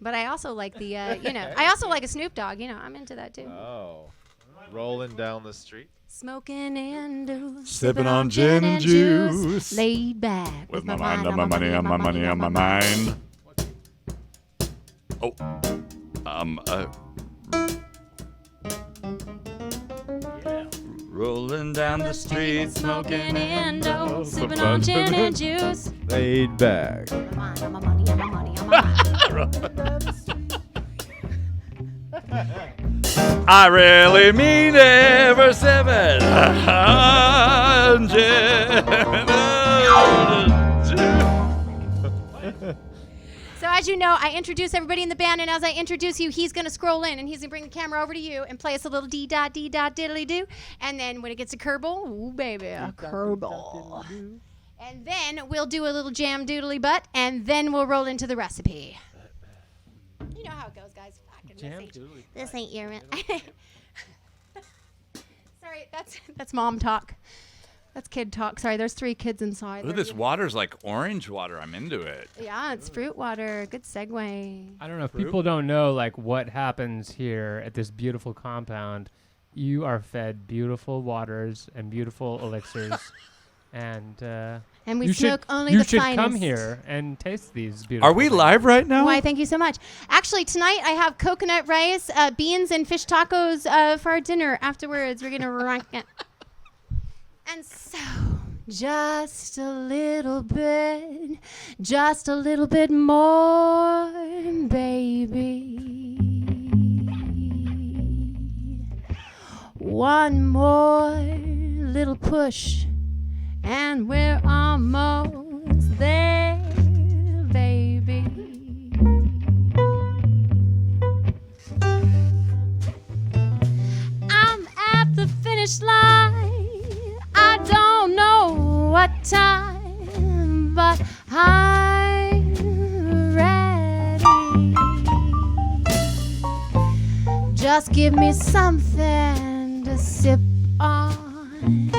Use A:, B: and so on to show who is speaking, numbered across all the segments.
A: But I also like the, I also like a Snoop Dogg. I'm into that too.
B: Oh. Rolling down the street.
A: Smoking and
C: Sipping on gin and juice.
A: Laid back.
C: With my mind on my money, on my money, on my mind. Oh. Rolling down the street, smoking and
A: sipping on gin and juice.
B: Laid back.
A: On my money, on my money, on my mind.
C: I really mean every 700.
A: So as you know, I introduce everybody in the band, and as I introduce you, he's going to scroll in, and he's going to bring the camera over to you and play us a little dee-dot, diddly-doo. And then when it gets to Kierble, ooh, baby, a Kierble. And then we'll do a little jam doodly butt, and then we'll roll into the recipe. You know how it goes, guys. This ain't your... Sorry, that's mom talk. That's kid talk. Sorry, there's 3 kids inside.
C: Ooh, this water's like orange water. I'm into it.
A: Yeah, it's fruit water. Good segue.
D: I don't know if people don't know like what happens here at this beautiful compound. You are fed beautiful waters and beautiful elixirs, and
A: we smoke only
D: you
A: the
D: should
A: finest.
D: come here and taste these beautiful.
C: Are we
D: things.
C: live right now?
A: Why, thank you so much. Actually, tonight I have coconut rice, beans, and fish tacos for our dinner. Afterwards, we're going to rank it. And so, just a little bit more, baby. One more little push, and we're almost there, baby. I'm at the finish line. I don't know what time, but I'm ready. Just give me something to sip on,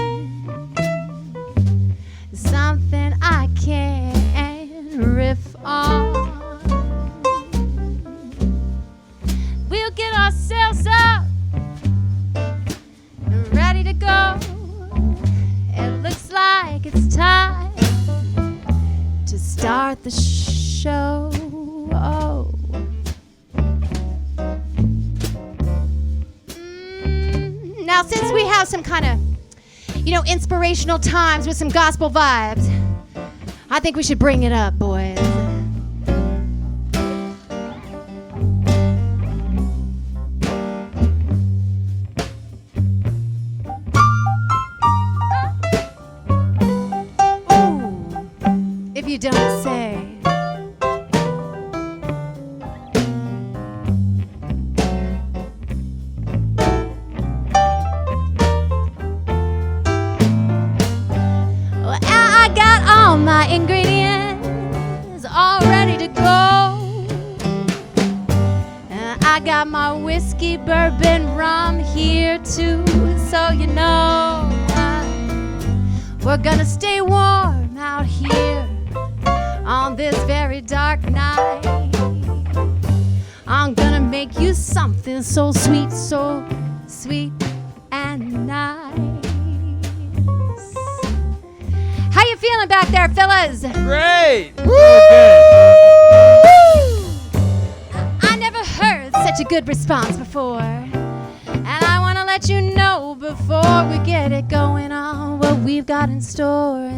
A: something I can riff on. We'll get ourselves up, ready to go. It looks like it's time to start the show. Now, since we have some kind of, inspirational times with some gospel vibes, I think we should bring it up, boys. If you don't say. Well, I got all my ingredients all ready to go. I got my whiskey, bourbon, rum here too. So we're gonna stay warm out here on this very dark night. I'm gonna make you something so sweet and nice. How you feeling back there, fellas?
B: Great.
A: I never heard such a good response before. And I want to let you know before we get it going on what we've got in store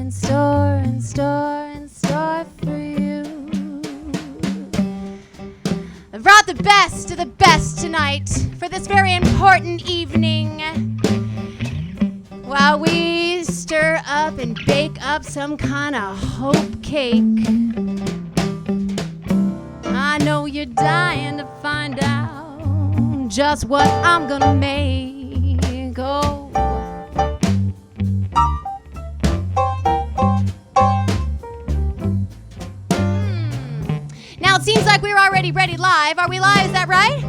A: for you. I brought the best of the best tonight for this very important evening while we stir up and bake up some kind of hope cake. I know you're dying to find out just what I'm gonna make. Oh. Now it seems like we're already ready live. Are we live? Is that right?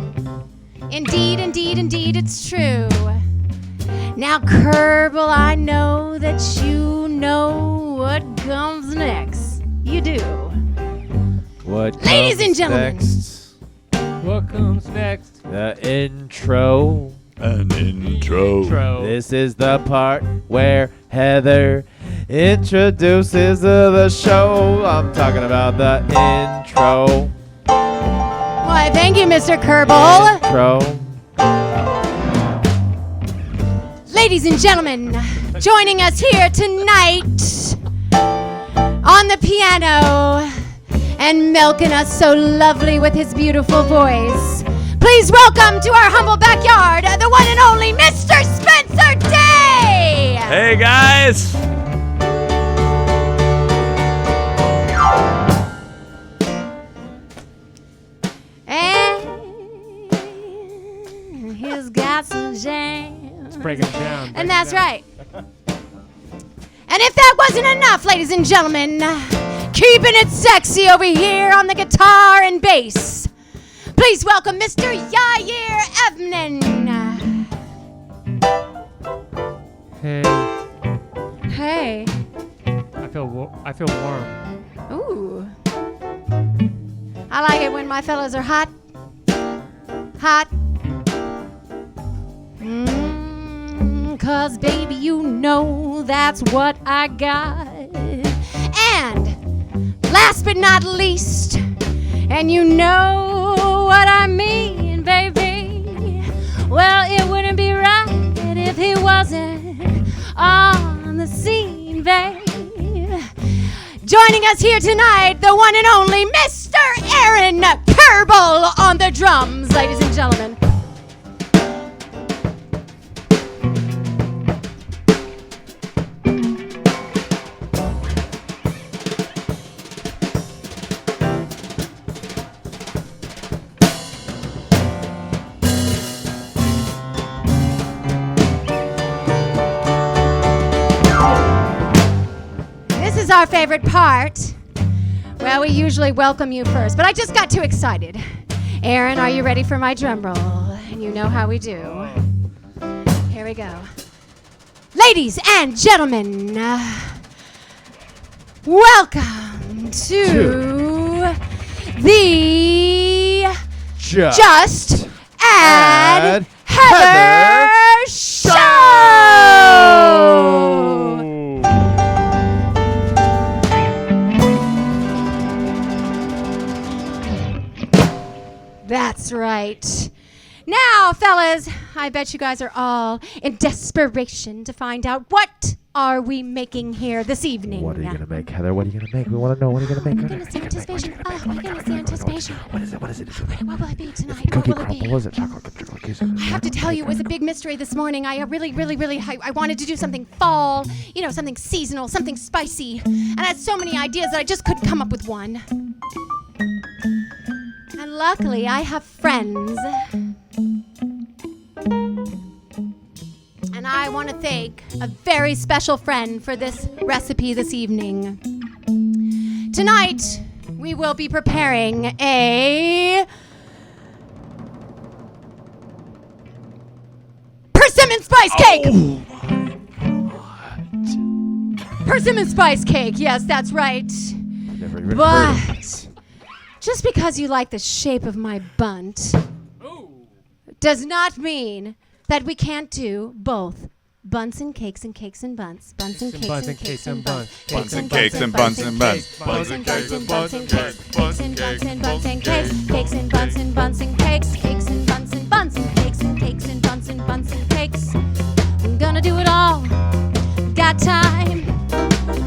A: Indeed, it's true. Now, Kierble, I know that you know what comes next. You do.
B: What
A: Ladies and
B: comes
A: gentlemen.
B: next?
D: What comes next?
B: The intro.
C: An intro.
B: This is the part where Heather introduces the show. I'm talking about the intro.
A: Why, thank you, Mr. Kierble.
B: Intro.
A: Ladies and gentlemen, joining us here tonight on the piano and milking us so lovely with his beautiful voice. Please welcome to our humble backyard, the one and only Mr. Spencer Day!
C: Hey, guys.
A: And he's got some jams.
D: Break it down.
A: And that's right. And if that wasn't enough, ladies and gentlemen, keeping it sexy over here on the guitar and bass, please welcome Mr. Yair Evenine.
D: Hey,
A: Hey.
D: I feel warm.
A: Ooh. I like it when my fellas are hot. Hot. 'Cause baby, you know that's what I got. And last but not least, and you know what I mean, baby, well, it wouldn't be right if he wasn't on the scene, babe. Joining us here tonight, the one and only Mr. Aaron Kierble on the drums, ladies and gentlemen. This is our favorite part. Well, we usually welcome you first, but I just got too excited. Aaron, are you ready for my drum roll? And you know how we do. Here we go. Ladies and gentlemen, welcome to the Just Add Heather Show! That's right. Now, fellas, I bet you guys are all in desperation to find out what are we making here this evening.
B: What are you gonna make, Heather? What are you gonna make? We want to know. What are you gonna make?
A: Oh my goodness, the anticipation. Oh my goodness, the anticipation.
B: What is it? What is it?
A: Okay, what will it be tonight?
B: Cookie
A: What will it be?
B: crumble? Is it chocolate cookies?
A: I have to tell you, it was a big mystery this morning. I really, I wanted to do something fall, something seasonal, something spicy. And I had so many ideas that I just couldn't come up with one. And luckily, I have friends. And I want to thank a very special friend for this recipe this evening. Tonight, we will be preparing a persimmon spice cake! Persimmon spice cake, yes, that's right.
B: Never even heard of
A: But just because you like the shape of my bunt does not mean that we can't do both. Bunts and cakes and cakes and bunts. Bunts and cakes and cakes and bunts.
C: Bunts and cakes and bunts and bunts.
A: Bunts and cakes and bunts and cakes. Cakes and bunts and bunts and cakes. Cakes and bunts and bunts and cakes. Cakes and bunts and bunts and cakes and cakes and bunts and bunts and cakes. I'm gonna do it all. Got time,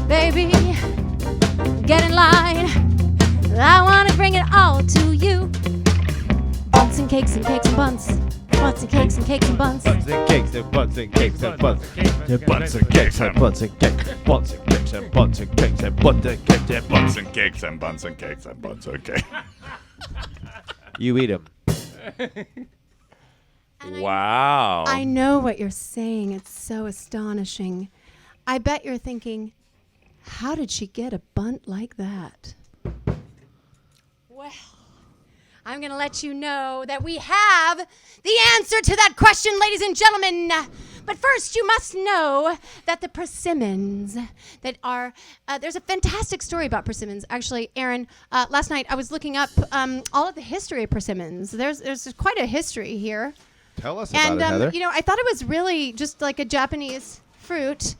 A: baby. Get in line. I wanna bring it all to you. Bunts and cakes and cakes and bunts. Bunts and cakes and cakes and bunts.
B: Bunts and cakes and bunts and cakes and bunts. Bunts and cakes and bunts and cakes. Bunts and cakes and bunts and cakes and bunts and cakes and
C: Bunts and cakes and buns and cakes and buns. Okay.
B: You eat them.
C: Wow.
A: I know what you're saying. It's so astonishing. I bet you're thinking, how did she get a bunt like that? Well, I'm going to let you know that we have the answer to that question, ladies and gentlemen. But first, you must know that the persimmons that are, there's a fantastic story about persimmons. Actually, Aaron, last night I was looking up all of the history of persimmons. There's quite a history here.
B: Tell us about it, Heather.
A: I thought it was really just like a Japanese fruit,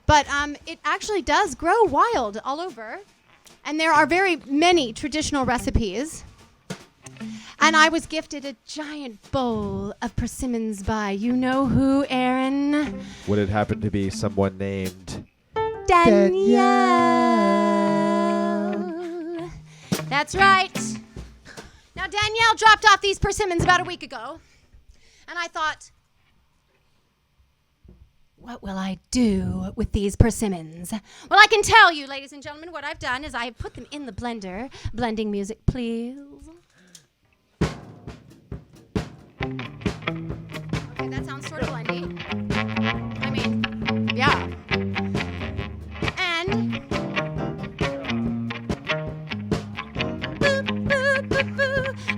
A: but it actually does grow wild all over. And there are very many traditional recipes. And I was gifted a giant bowl of persimmons by you know who, Aaron?
B: Would it happen to be someone named
A: Danielle? That's right. Now, Danielle dropped off these persimmons about a week ago. And I thought, what will I do with these persimmons? Well, I can tell you, ladies and gentlemen, what I've done is I have put them in the blender. Blending music, please. Okay, that sounds sort of blendy. I mean, yeah. And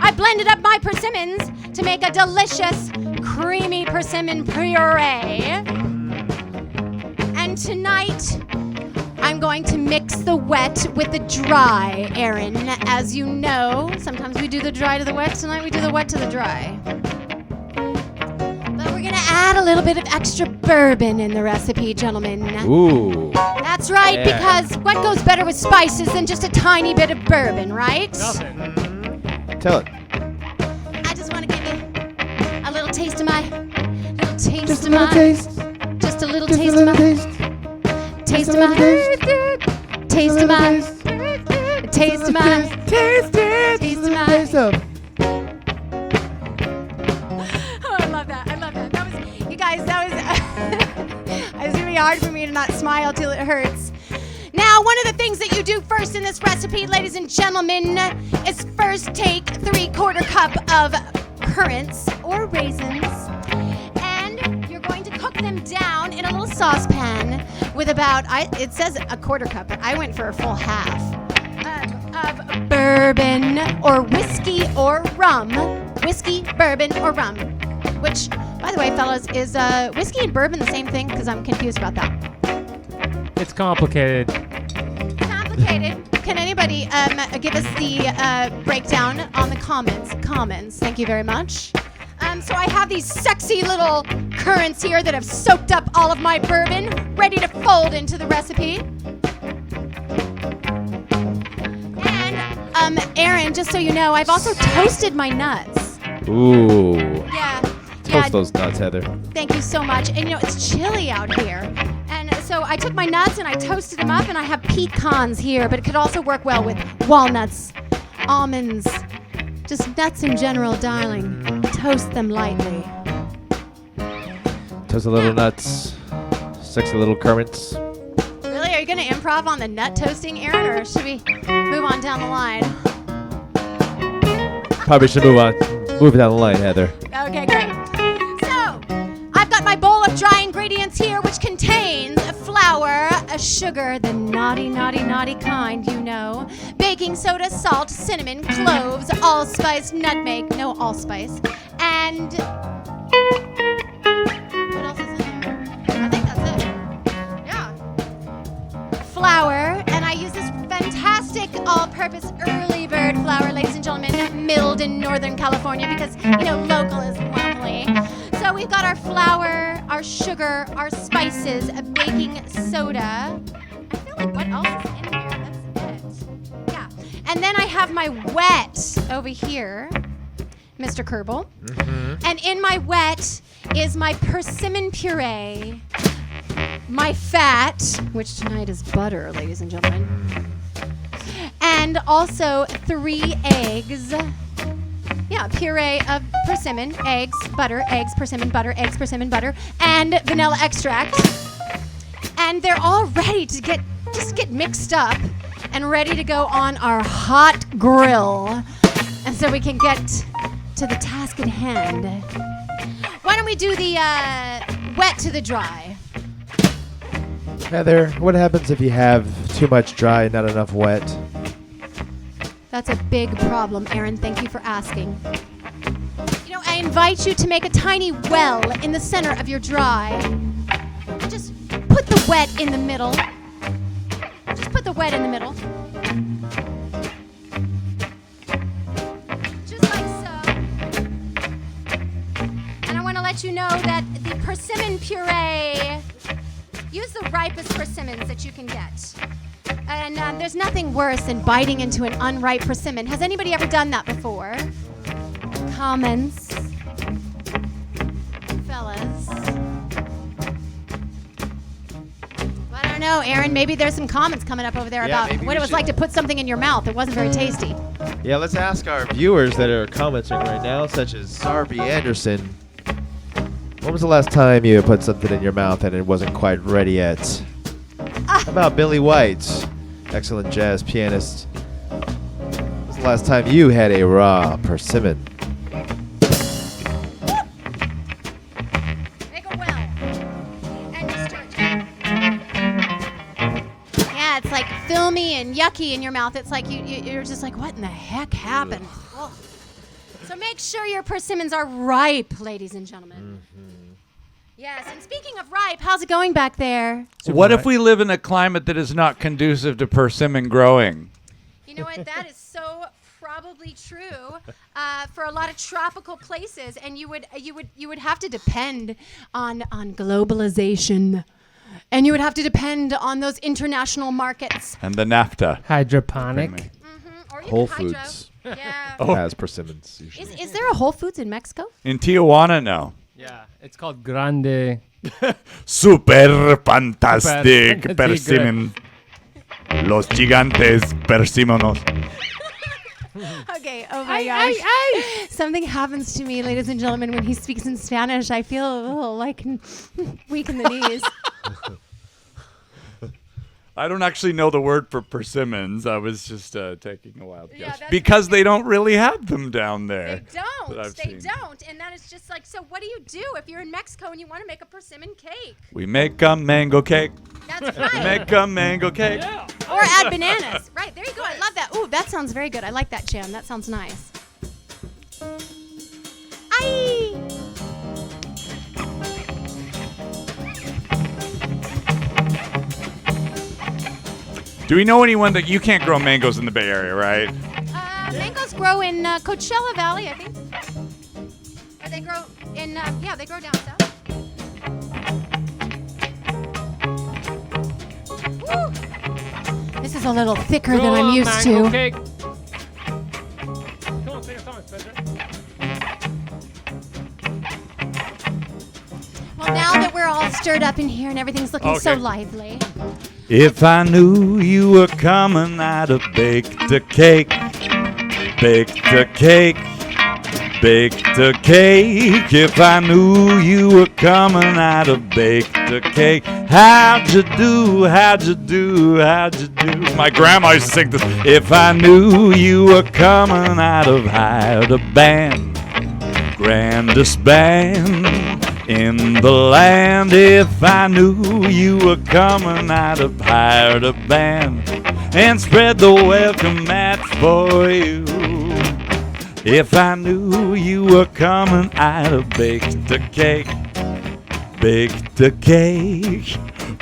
A: I blended up my persimmons to make a delicious, creamy persimmon puree. And tonight, I'm going to mix the wet with the dry, Aaron. As you know, sometimes we do the dry to the wet. Tonight we do the wet to the dry. But we're going to add a little bit of extra bourbon in the recipe, gentlemen.
B: Ooh.
A: That's right,
B: Yeah.
A: because what goes better with spices than just a tiny bit of bourbon, right?
D: Nothing.
B: Tell it.
A: I just want to give you a little taste of my,
B: Just a little taste.
A: just a little
B: Just a
A: taste of
B: little
A: my,
B: taste.
A: taste of
B: a
A: my,
B: little
A: taste of my, taste of my,
B: Taste it.
A: taste of
B: Just a little
A: my.
B: taste of.
A: Oh, I love that. I love that. That was, you guys, that was, it's going to be hard for me to not smile till it hurts. Now, one of the things that you do first in this recipe, ladies and gentlemen, is first take 3/4 cup of currants or raisins, and you're going to cook them down in a little saucepan with about, it says 1/4 cup, but I went for a full half of bourbon or whiskey or rum. Whiskey, bourbon, or rum. Which, by the way, fellas, is whiskey and bourbon the same thing? Because I'm confused about that.
D: It's complicated.
A: Complicated. Can anybody give us the breakdown on the comments? Comments. Thank you very much. So I have these sexy little currants here that have soaked up all of my bourbon, ready to fold into the recipe. And Aaron, just so you know, I've also toasted my nuts.
B: Ooh.
A: Yeah.
B: Toast those nuts, Heather.
A: Thank you so much. And you know, it's chilly out here. And so I took my nuts and I toasted them up, and I have pecans here, but it could also work well with walnuts, almonds, just nuts in general, darling. Toast them lightly.
B: Toast a little nuts. Sexy little currants.
A: Really? Are you going to improv on the nut toasting, Aaron, or should we move on down the line?
B: Probably should move on. Move down the line, Heather.
A: Okay, great. So, I've got my bowl of dry ingredients here, which contains a flour, a sugar, the naughty, naughty, naughty kind, you know, baking soda, salt, cinnamon, cloves, allspice, nutmeg, no allspice, and what else is in there? I think that's it. Yeah. Flour, and I use this fantastic all-purpose early bird flour, ladies and gentlemen, milled in Northern California because, you know, local is lovely. So we've got our flour, our sugar, our spices, a baking soda. I feel like what else is in here? That's it. Yeah. And then I have my wet over here, Mr. Kierble.
B: Mm-hmm.
A: And in my wet is my persimmon puree, my fat, which tonight is butter, ladies and gentlemen, and also 3 eggs. Yeah, puree of persimmon, eggs, persimmon, butter, and vanilla extract. And they're all ready to get mixed up and ready to go on our hot grill. And so we can get to the task at hand. Why don't we do the wet to the dry?
B: Heather, what happens if you have too much dry and not enough wet?
A: That's a big problem, Aaron. Thank you for asking. You know, Now I invite you to make a tiny well in the center of your dry. Just put the wet in the middle. Just put the wet in the middle. Just like so. And I want to let you know that the persimmon puree, use the ripest persimmons that you can get. And there's nothing worse than biting into an unripe persimmon. Has anybody ever done that before? Comments? Fellas? I don't know, Aaron. Maybe there's some comments coming up over there about what it was like to put something in your mouth. It wasn't very tasty.
B: Yeah, let's ask our viewers that are commenting right now, such as Barbie Anderson. When was the last time you put something in your mouth and it wasn't quite ready yet? How about Billy White, excellent jazz pianist? When was the last time you had a raw persimmon?
A: Make a well. And you stir it. Yeah, it's like filmy and yucky in your mouth. It's like you're just like, what in the heck happened? Ugh. So make sure your persimmons are ripe, ladies and gentlemen. Yes, and speaking of ripe, how's it going back there?
C: What if we live in a climate that is not conducive to persimmon growing?
A: You know what? That is so probably true for a lot of tropical places, and you would have to depend on globalization, and you would have to depend on those international markets.
C: And the NAFTA.
D: Hydroponic.
A: Or even
B: Whole
A: hydro.
B: Foods
A: Yeah.
B: has persimmons usually.
A: Is there a Whole Foods in Mexico?
C: In Tijuana, no.
D: Yeah, it's called Grande.
C: Super fantastic
D: Super
C: persimmon. Los gigantes persimonos.
A: Okay, oh my gosh. Something happens to me, ladies and gentlemen, when he speaks in Spanish. I feel a little like weak in the knees.
C: I don't actually know the word for persimmons. I was just taking a wild
A: Yeah,
C: guess.
A: that's
C: Because they don't really have them down there.
A: They don't.
C: that I've
A: They
C: seen.
A: don't. And that is just like, so what do you do if you're in Mexico and you want to make a persimmon cake?
C: We make a mango cake.
A: That's right.
C: Make a mango cake.
A: Or add bananas. Right, there you go. I love that. Ooh, that sounds very good. I like that jam. That sounds nice. Aye.
C: Do we know anyone that you can't grow mangoes in the Bay Area, right?
A: Mangoes grow in Coachella Valley, I think. Or they grow in, they grow down south. Woo. This is a little thicker than I'm used to.
D: Cake. Come on, sing a song, Spencer.
A: Well, now that we're all stirred up in here and everything's looking so
C: Okay.
A: lively.
C: If I knew you were coming, I'd have baked a cake. Baked a cake. Baked a cake. If I knew you were coming, I'd have baked a cake. How'd you do? How'd you do? How'd you do? My grandma used to sing this. If I knew you were coming, I'd have hired a band. Grandest band in the land. If I knew you were coming, I'd have hired a band and spread the welcome mat for you. If I knew you were coming, I'd have baked a cake. Baked a cake.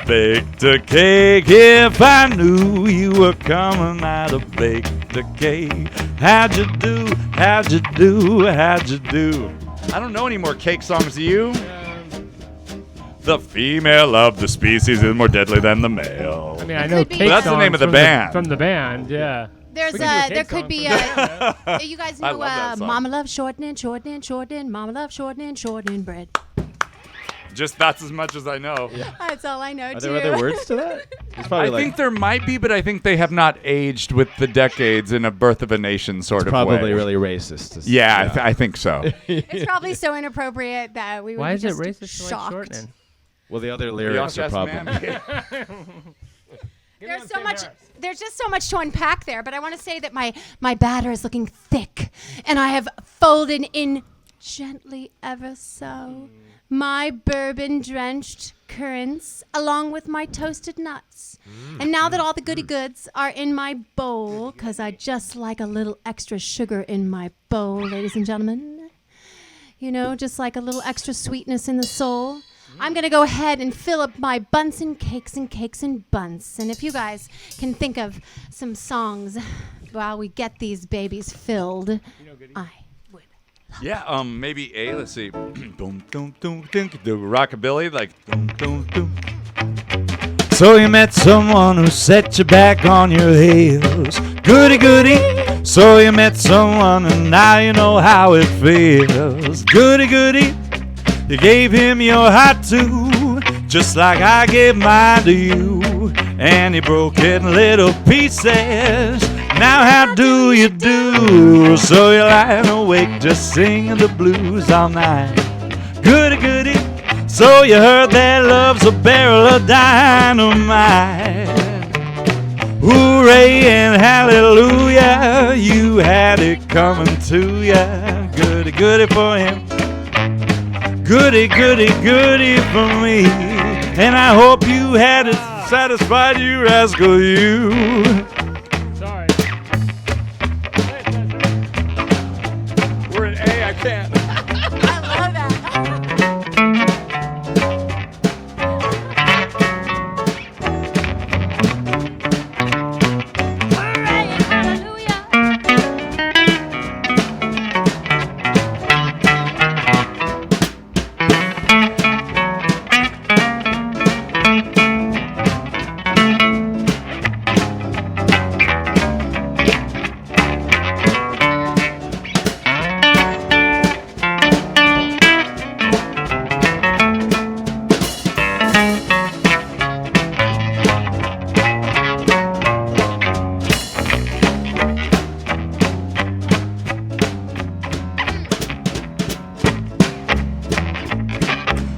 C: Baked a cake. If I knew you were coming, I'd have baked a cake. How'd you do? How'd you do? How'd you do? I don't know any more cake songs, do you? The female of the species is more deadly than the male.
D: I mean, I know
A: Could be,
D: cake
C: That's the
D: songs
C: name of the
D: from
C: band.
D: From the band, yeah.
A: There's
D: We can do a
A: there
D: cake
A: could
D: song
A: be
D: from
A: you guys
C: I
A: know
C: love that song.
A: Mama loves shortening, shortening, shortening. Mama loves shortening, shortening bread.
C: Just that's as much as I know.
A: That's all I know
B: Are
A: too.
B: there other words to that? It's
C: I
B: probably
C: think there might be, but I think they have not aged with the decades in a Birth of a Nation sort of
B: probably
C: way.
B: really racist. to s-
C: Yeah, I think so.
A: It's probably so inappropriate that we would
D: Why
A: be
D: is it
A: just
D: racist to like
A: shocked.
D: shortening?
B: Well, the other lyrics are probably.
A: There's just so much to unpack there, but I want to say that my batter is looking thick, and I have folded in gently ever so my bourbon-drenched currants along with my toasted nuts. And now that all the goody goods are in my bowl, because I just like a little extra sugar in my bowl, ladies and gentlemen, You know, just like a little extra sweetness in the soul. I'm going to go ahead and fill up my bunts and cakes and cakes and bunts. And if you guys can think of some songs while we get these babies filled, I would.
C: Yeah, maybe let's see. Boom, boom, boom, boom, the rockabilly, like boom, boom, boom.
E: So you met someone who set you back on your heels. Goody, goody. So you met someone and now you know how it feels. Goody, goody. You gave him your heart too, just like I gave mine to you. And he broke it in little pieces. Now how do you do? So you're lying awake just singing the blues all night. Goody, goody. So you heard that love's a barrel of dynamite. Hooray and hallelujah, you had it coming to ya. Goody, goody for him. Goody, goody, goody for me. And I hope you had it satisfied, you rascal, you.
D: Sorry.
C: We're in A, I can't.
A: I love that. Hooray and hallelujah.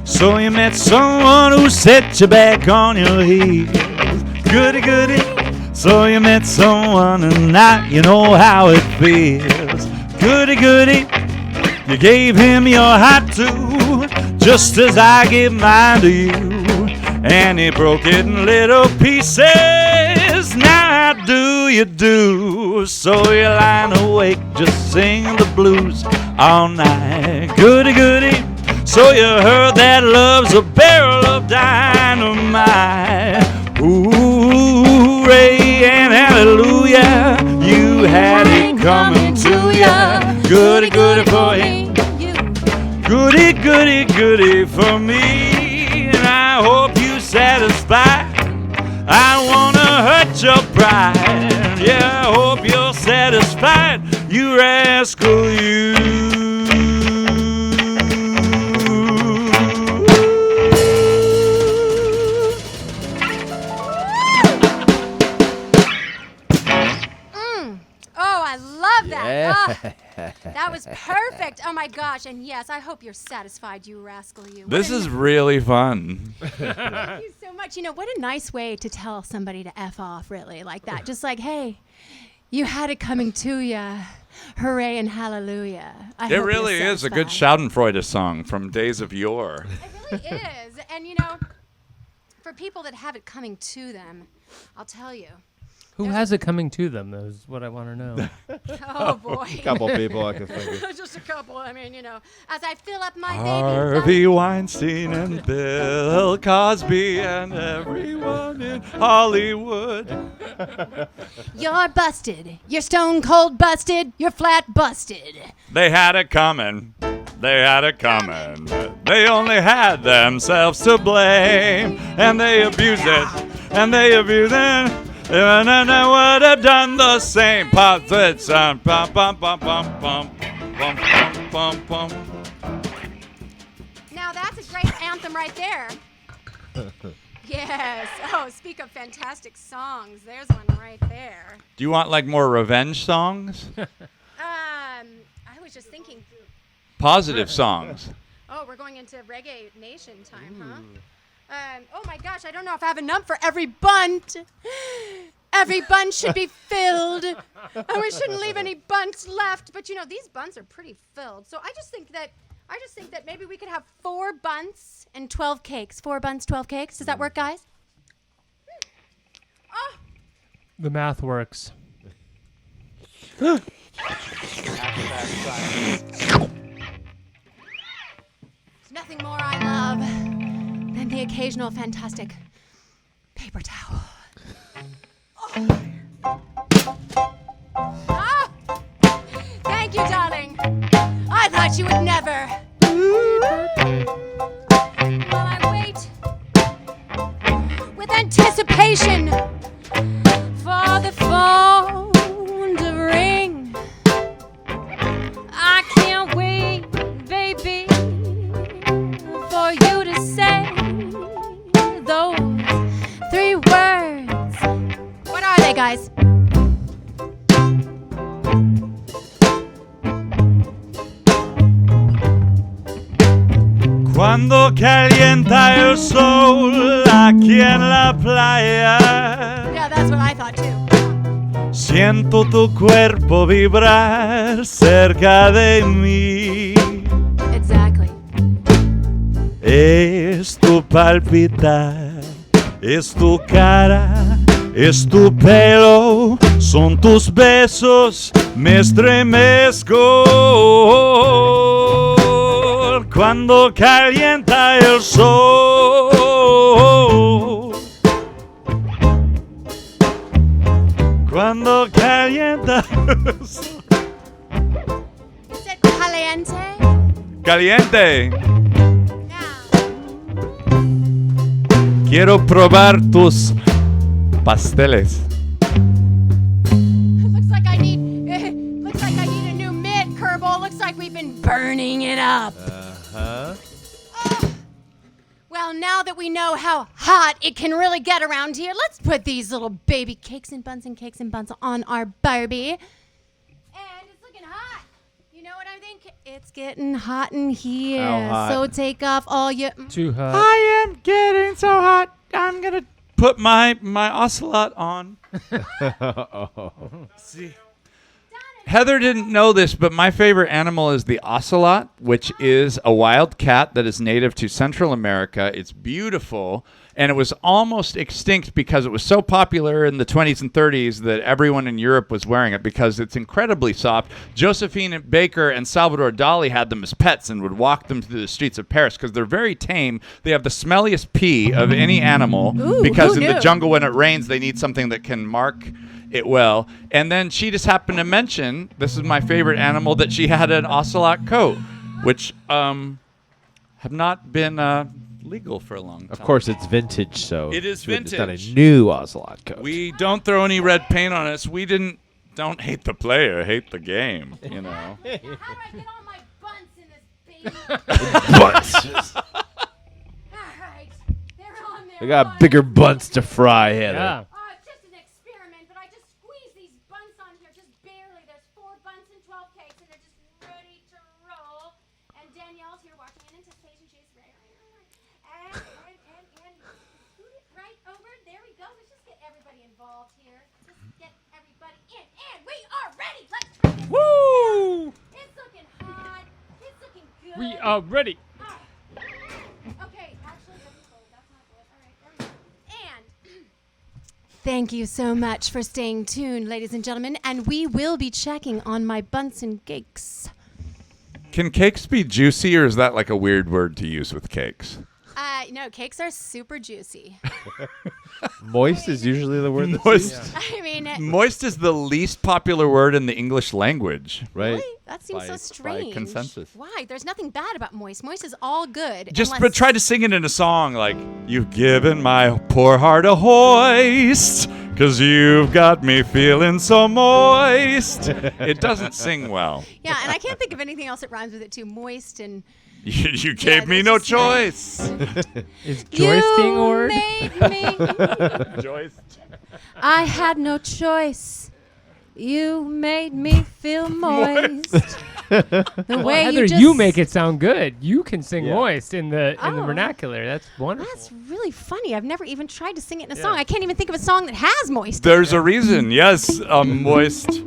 E: So you met someone who set you back on your heels. Goody, goody. So you met someone and now you know how it feels. Goody, goody. You gave him your heart too, just as I gave mine to you. And he broke it in little pieces. Now how do you do? So you're lying awake just singing the blues all night. Goody, goody. So you heard that love's a barrel of dynamite. Hooray and hallelujah, you had it coming to ya. Goody, goody for him. Goody, goody, goody for me. And I hope you satisfied. I don't wanna hurt your pride. Yeah, I hope you're satisfied, you rascal, you.
A: That was perfect. Oh my gosh. And yes, I hope you're satisfied, you rascal, you.
C: This is really fun.
A: Thank you so much. You know, what a nice way to tell somebody to F off, really, like that. Just like, hey, you had it coming to ya. Hooray and hallelujah.
C: It really is a good Schadenfreude song from days of yore.
A: It really is. And, you know, for people that have it coming to them, I'll tell you.
D: Who has it coming to them, though, is what I want to know.
A: Oh, boy.
B: A couple people I can think of.
A: Just a couple. I mean, you know, as I fill up my
C: Harvey Weinstein and Bill Cosby and everyone in Hollywood.
A: You're busted. You're stone cold busted. You're flat busted.
C: They had it coming. They had it coming. They only had themselves to blame. And they abused it. And they abused it. And I would have done the same. Pop that sound. Pum, pum, pum, pum, pum, pum, pum, pum.
A: Now that's a great anthem right there. Yes. Oh, speak of fantastic songs. There's one right there.
C: Do you want like more revenge songs?
A: I was just thinking.
C: Positive songs.
A: Oh, we're going into Reggae Nation time, huh? Oh my gosh, I don't know if I have enough for every bunt. Every bunt should be filled. And we shouldn't leave any bunts left. But you know, these bunts are pretty filled. So I just think that maybe we could have 4 bunts and 12 cakes. 4 bunts, 12 cakes. Does that work, guys? Oh.
D: The math works.
A: nothing more I love than the occasional fantastic paper towel. Ah! Thank you, darling. I thought you would never. While I wait with anticipation for the phone to ring, I can't wait, baby, for you to say those 3 words. What are they, guys?
E: Cuando calienta el sol aquí en la playa,
A: Yeah, that's what I thought too.
E: siento tu cuerpo vibrar cerca de mí.
A: Exactly.
E: Es tu palpitar, es tu cara, es tu pelo, son tus besos, me estremezco. Cuando calienta el sol, cuando calienta el sol.
A: Is it caliente?
E: Caliente.
A: Yeah.
E: Quiero probar tus pasteles.
A: Looks like I need a new mitt, Kierble. Looks like we've been burning it up. Well, now that we know how hot it can really get around here, let's put these little baby cakes and bunts on our Barbie. And it's looking hot. You know what I think? It's getting hot in here.
B: How hot?
A: So take off all your...
D: Too hot.
E: I am getting so hot. I'm gonna put my ocelot on. See. Heather didn't know this, but my favorite animal is the ocelot, which is a wild cat that is native to Central America. It's beautiful, and it was almost extinct because it was so popular in the 20s and 30s that everyone in Europe was wearing it because it's incredibly soft. Josephine Baker and Salvador Dali had them as pets and would walk them through the streets of Paris because they're very tame. They have the smelliest pee of any animal because
A: who
E: in the
A: knew?
E: jungle when it rains, they need something that can mark it well. And then she just happened to mention, this is my favorite animal, that she had an ocelot coat, which have not been legal for a long time.
B: Of course, it's vintage, so
E: It is
B: it's not a
E: vintage.
B: new ocelot coat.
E: We don't throw any red paint on us. We don't hate the player, hate the game, you know.
A: How do I get all my bunts in this baby?
B: Bunts.
A: All right. They're on there.
B: We got bigger bunts to fry, Heather.
D: Yeah.
A: It's just an experiment, but I just squeezed these bunts on here just barely. There's 4 bunts and 12 cakes, and they're just ready to roll. And Danielle's here watching in anticipation. She's right. And scoot it right over. There we go. Let's just get everybody involved here. Just get everybody in. And we are ready. Let's try this.
E: Woo!
A: It's looking hot. It's looking good.
D: We are ready.
A: Okay, actually, that's cold. That's not good. All right, there we go. And thank you so much for staying tuned, ladies and gentlemen. And we will be checking on my bunts and cakes.
E: Can cakes be juicy, or is that like a weird word to use with cakes?
A: No, cakes are super juicy.
B: Moist is usually the word that's
E: Moist.
B: used,
A: I mean,
E: Moist is the least popular word in the English language.
B: right?
A: really? That seems so
E: by
A: strange.
E: consensus.
A: Why? There's nothing bad about moist. Moist is all good.
E: Just
A: unless-
E: but try to sing it in a song like, you've given my poor heart a hoist, 'cause you've got me feeling so moist. It doesn't sing well.
A: Yeah, and I can't think of anything else that rhymes with it too. Moist and...
E: You gave me
A: there's
E: no
A: just
E: choice.
D: Is joisting a
A: you
D: word?
A: made me.
E: Joist.
A: I had no choice. You made me feel moist. The way
D: Heather,
A: you just...
D: you make it sound good. You can sing
B: Yeah.
D: moist in the
A: Oh.
D: vernacular. That's wonderful.
A: That's really funny. I've never even tried to sing it in a song. I can't even think of a song that has moist.
E: There's a reason. Yes, moist.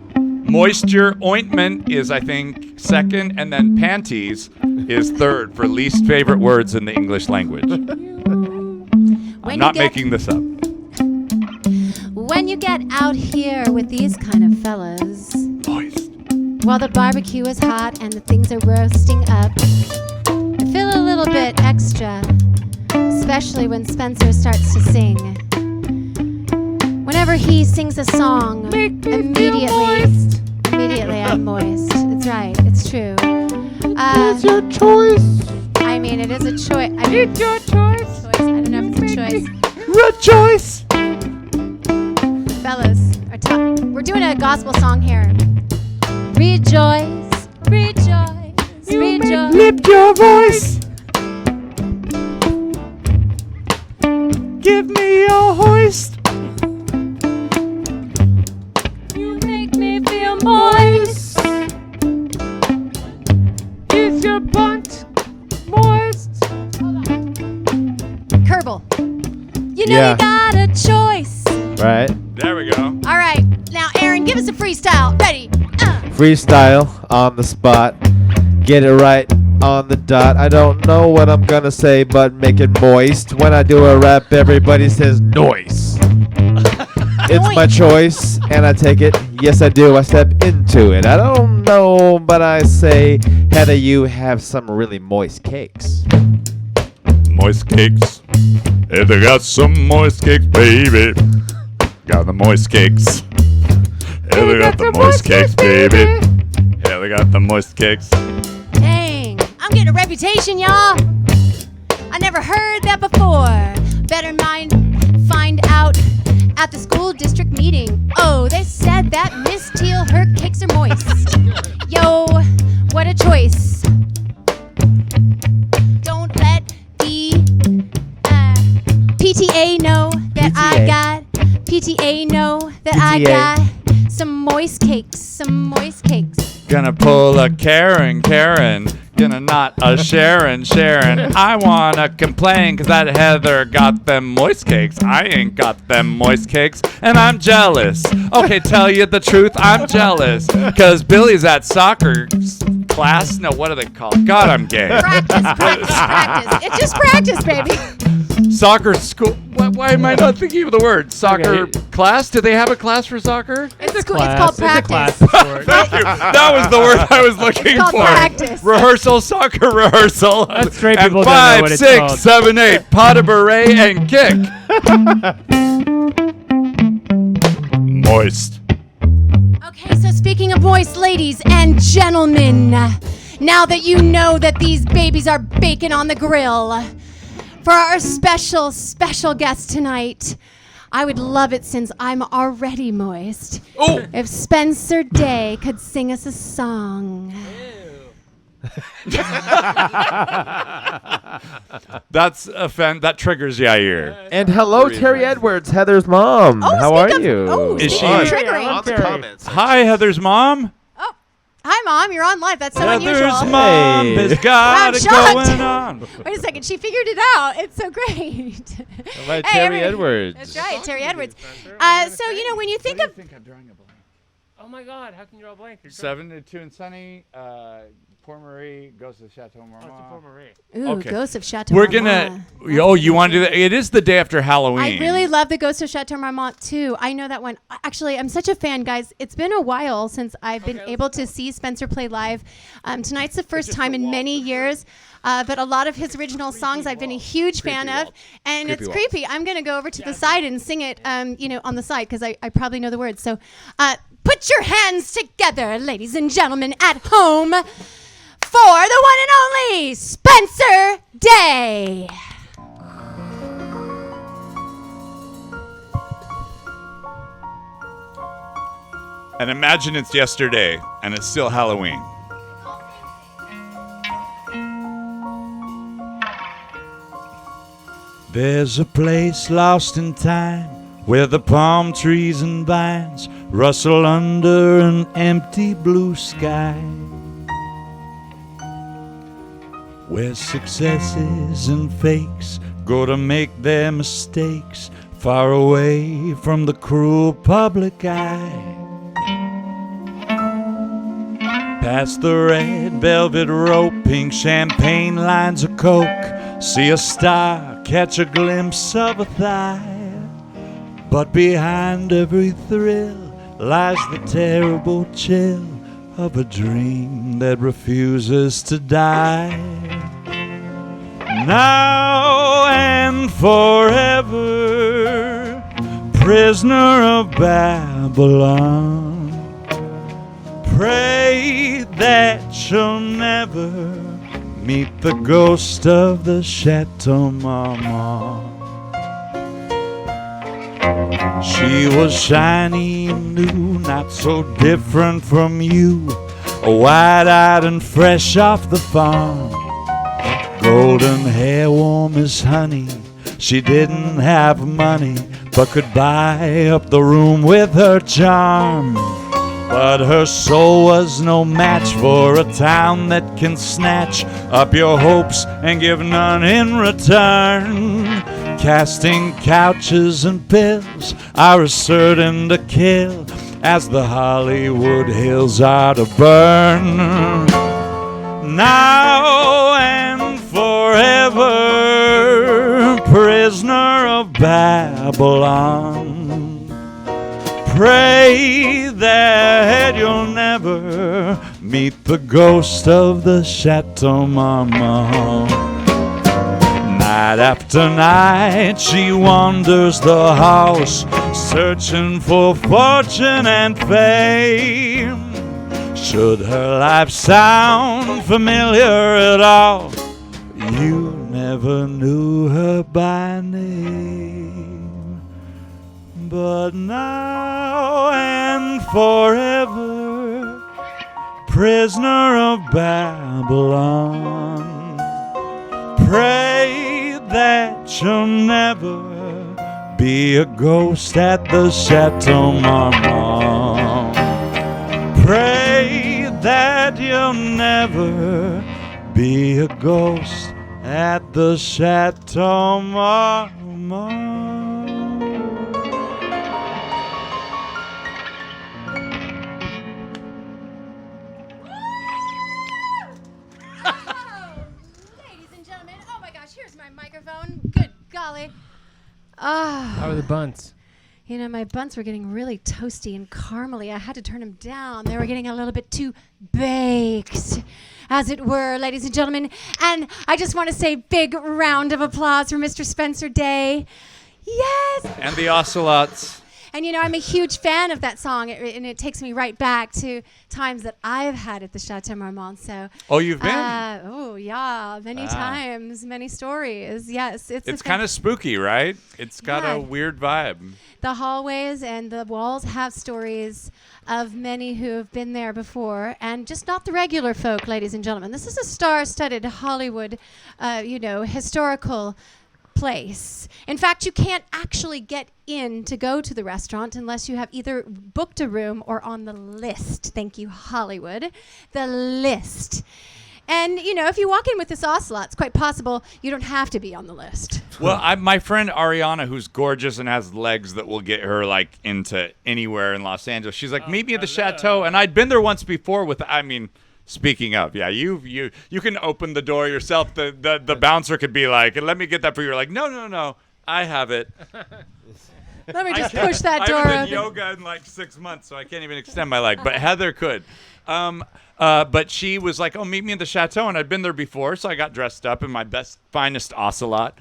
E: Moisture ointment is, I think, second, and then panties is third for least favorite words in the English language. I'm not making this up.
A: When you get out here with these kind of fellas,
E: Moist.
A: while the barbecue is hot and the things are roasting up, I feel a little little bit extra, especially when Spencer starts to sing. Whenever he sings a song, immediately I'm moist. It's right. It's true.
B: It's your choice.
A: I mean, it is a choice. It's your choice. I don't know if it's a choice.
B: Rejoice.
A: Fellas, we're doing a gospel song here. Rejoice, rejoice, rejoice.
E: Lift your voice. Give me your hoist.
A: You make me feel moist.
D: Is your bunt moist?
A: Kierble. You know
B: Yeah.
A: you got a choice.
B: Right.
E: There we go.
A: All right, now Aaron, give us a freestyle. Ready?
B: Freestyle on the spot. Get it right on the dot. I don't know what I'm gonna say, but make it moist. When I do a rap, everybody says noise. It's my choice, and I take it. Yes, I do. I step into it. I don't know, but I say, Heather, you have some really moist cakes.
E: Moist cakes. Hey, they got some moist cakes, baby. Got the moist cakes. Hey, they got the moist cakes, baby. Yeah, they got the moist cakes.
A: Dang, I'm getting a reputation, y'all. I never heard that before. Better find out at the school district meeting. Oh, they said that Miss Teal, her cakes are moist. Yo, what a choice. Don't let the PTA know that I got I got some moist cakes,
E: Gonna pull a Karen. Gonna not a Sharon. I wanna complain cause that Heather got them moist cakes. I ain't got them moist cakes and I'm jealous. Okay, tell you the truth, I'm jealous. Cause Billy's at soccer class. No, what do they call it? God, I'm gay.
A: Practice. It's just practice, baby.
E: Soccer school. Why am I not thinking of the word? Soccer class? Do they have a class for soccer?
A: It's called practice.
E: Thank you. That was the word I was looking
A: It's
E: for.
A: called practice.
E: Rehearsal, soccer rehearsal.
D: Us straight
E: and
D: people don't know what
E: 5,
D: it's
E: 6,
D: called.
E: 7, 8. Pot of beret and kick. Moist.
A: Okay, so speaking of moist, ladies and gentlemen, now that you know that these babies are baking on the grill, for our special guest tonight, I would love it, since I'm already moist, if Spencer Day could sing us a song.
E: That triggers Yair.
B: And hello, Terry Edwards, Heather's mom. How are you?
E: Is she
A: triggering?
B: On the comments.
E: Hi, Heather's mom.
A: Hi, Mom. You're on live. That's so
E: Heather's
A: unusual.
E: mom has got
A: I'm
E: it
A: shocked.
E: going on.
A: Wait a second. She figured it out. It's so great.
B: By Terry Edwards.
A: That's right, Terry Edwards. So, you know, when you think of...
E: I'm drawing a blank.
D: Oh my God! How can you draw a blank? You're
E: 7-2 and Sunny. Poor Marie goes to Chateau Marmont.
D: Poor Marie.
A: Ooh,
E: Okay.
A: Ghost of Chateau
E: We're
A: Marmont.
E: gonna. Oh, you want to do that? It is the day after Halloween.
A: I really love the Ghost of Chateau Marmont too. I know that one. Actually, I'm such a fan, guys. It's been a while since I've been able to see Spencer play live. Tonight's the first time in many years. But a lot of his original songs I've been a huge fan of, and it's creepy. I'm gonna go over to the side and sing it, you know, on the side, because I probably know the words. So, put your hands together, ladies and gentlemen at home, for the one and only Spencer Day.
E: And imagine it's yesterday, and it's still Halloween.
C: There's a place lost in time where the palm trees and vines rustle under an empty blue sky, where successes and fakes go to make their mistakes far away from the cruel public eye. Past the red velvet rope, pink champagne lines of coke, see a star, catch a glimpse of a thigh. But behind every thrill lies the terrible chill of a dream that refuses to die.
E: now and forever, prisoner of Babylon. Pray that you'll never meet the ghost of the Chateau Marmont. She was shiny and new, not so different from you, wide-eyed and fresh off the farm. Golden hair warm as honey, she didn't have money, but could buy up the room with her charm. But her soul was no match for a town that can snatch up your hopes and give none in return. Casting couches and pills are as certain to kill as the Hollywood hills are to burn. Now and forever, prisoner of Babylon. Pray that you'll never meet the ghost of the Chateau Marmont. Night after night she wanders the house, searching for fortune and fame. Should her life sound familiar at all, you never knew her by name. But now and forever, prisoner of Babylon, pray that you'll never be a ghost at the Chateau Marmont. Pray that you'll never be a ghost at the Chateau Marmont.
A: Ladies and gentlemen, oh my gosh, here's my microphone. Good golly.
D: How are the bunts?
A: You know, my buns were getting really toasty and caramely. I had to turn them down. They were getting a little bit too baked, as it were, ladies and gentlemen. And I just want to say big round of applause for Mr. Spencer Day. Yes!
C: And the Ocelots.
A: And, you know, I'm a huge fan of that song, and it takes me right back to times that I've had at the Chateau Marmont. So,
C: Oh, you've been?
A: oh, yeah, many times, many stories. Yes.
C: It's kind of spooky, right? It's got
A: Yeah.
C: a weird vibe.
A: The hallways and the walls have stories of many who have been there before, and just not the regular folk, ladies and gentlemen. This is a star-studded Hollywood, historical place. In fact, you can't actually get in to go to the restaurant unless you have either booked a room or on the list. Thank you, Hollywood. The list. And, you know, if you walk in with this ocelot, it's quite possible you don't have to be on the list.
C: Well, my friend Ariana, who's gorgeous and has legs that will get her like into anywhere in Los Angeles, she's like, meet me at the Chateau. And I'd been there once before with, speaking of, yeah, you can open the door yourself. The bouncer could be like, let me get that for you. You're like, no, I have it.
A: Let me just push that door
C: I haven't
A: open.
C: done yoga in like 6 months, so I can't even extend my leg. But Heather could. But she was like, oh, meet me at the Chateau. And I'd been there before, so I got dressed up in my finest ocelot.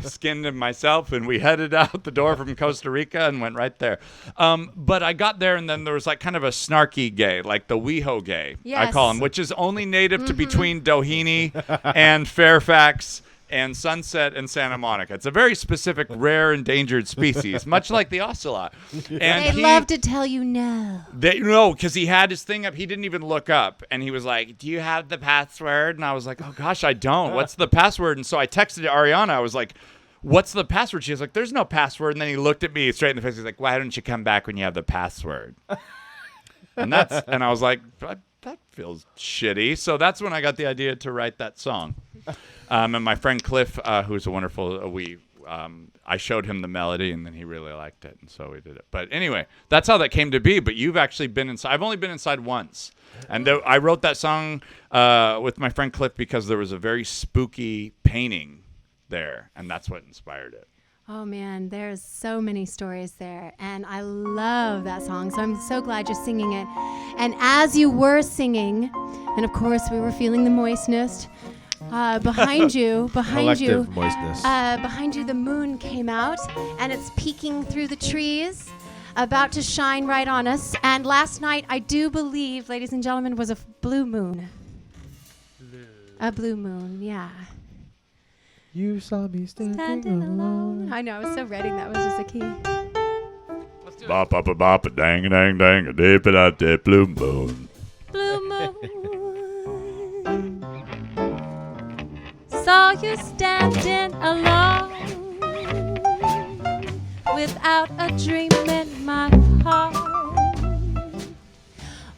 C: Skinned him myself, and we headed out the door from Costa Rica and went right there. But I got there, and then there was like kind of a snarky gay, like the WeHo gay, I
A: Yes.
C: call him, which is only native to between Doheny and Fairfax and Sunset and Santa Monica. It's a very specific, rare, endangered species, much like the ocelot. And
A: They love to tell you no.
C: No, because he had his thing up. He didn't even look up. And he was like, do you have the password? And I was like, oh, gosh, I don't. What's the password? And so I texted Ariana. I was like, what's the password? She was like, there's no password. And then he looked at me straight in the face. He's like, why don't you come back when you have the password? And I was like, that feels shitty. So that's when I got the idea to write that song. And my friend Cliff, who's a wonderful, I showed him the melody, and then he really liked it, and so we did it. But anyway, that's how that came to be. But you've actually been inside. I've only been inside once. And I wrote that song with my friend Cliff because there was a very spooky painting there, and that's what inspired it.
A: Oh, man, there's so many stories there, and I love that song, so I'm so glad you're singing it. And as you were singing, and of course we were feeling the moistness, Behind you,
B: Collective moistness.
A: behind you, the moon came out, and it's peeking through the trees, about to shine right on us. And last night, I do believe, ladies and gentlemen, was a blue moon. A blue moon, yeah.
B: You saw me
A: Standing alone. I know, I was so ready. That was just a key.
E: Bop, bop, bop, bop, dang, dang, dang, a dip it out there, blue moon.
A: Blue moon. Saw you standing alone, without a dream in my heart,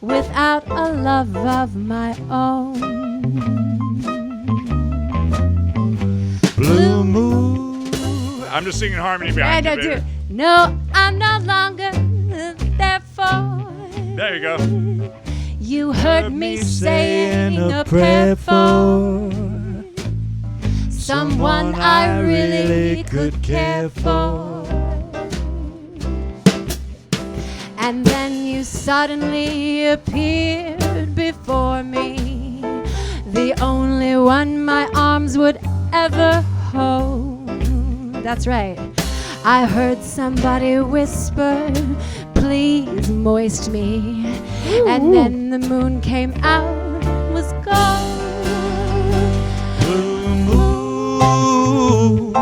A: without a love of my own.
E: Blue moon. I'm just singing harmony behind you, baby.
A: No, I'm no longer therefore.
E: There you go.
A: You heard me saying a prayer for someone I really could care for. And then you suddenly appeared before me, the only one my arms would ever hold. That's right. I heard somebody whisper, please moist me. And then the moon came out, was gone.
E: Blue moon.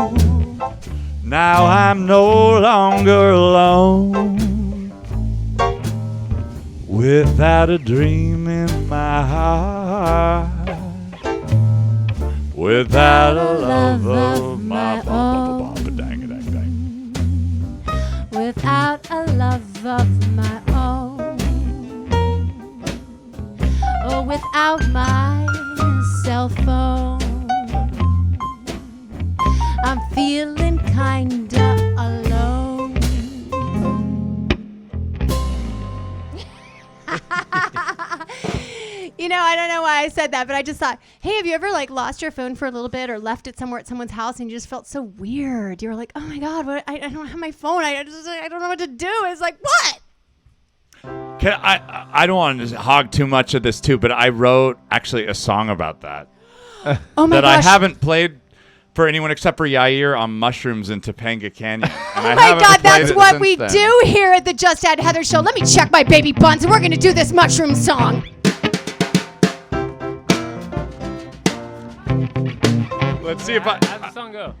E: Now I'm no longer alone, without a dream in my heart, without a love of my own.
A: Without a love of my own. Oh, without my cell phone. I'm feeling kinda alone. You know, I don't know why I said that, but I just thought, hey, have you ever like lost your phone for a little bit or left it somewhere at someone's house and you just felt so weird? You were like, oh my God, I don't have my phone. I don't know what to do. It's like, what?
E: I don't want to hog too much of this too, but I wrote actually a song about that.
A: Oh my
E: that
A: gosh.
E: I haven't played for anyone except for Yair on mushrooms in Topanga Canyon.
A: Oh my God, that's what we do here at the Just Add Heather show. Let me check my baby buns and we're going to do this mushroom song.
E: Let's see if
D: How's the song go?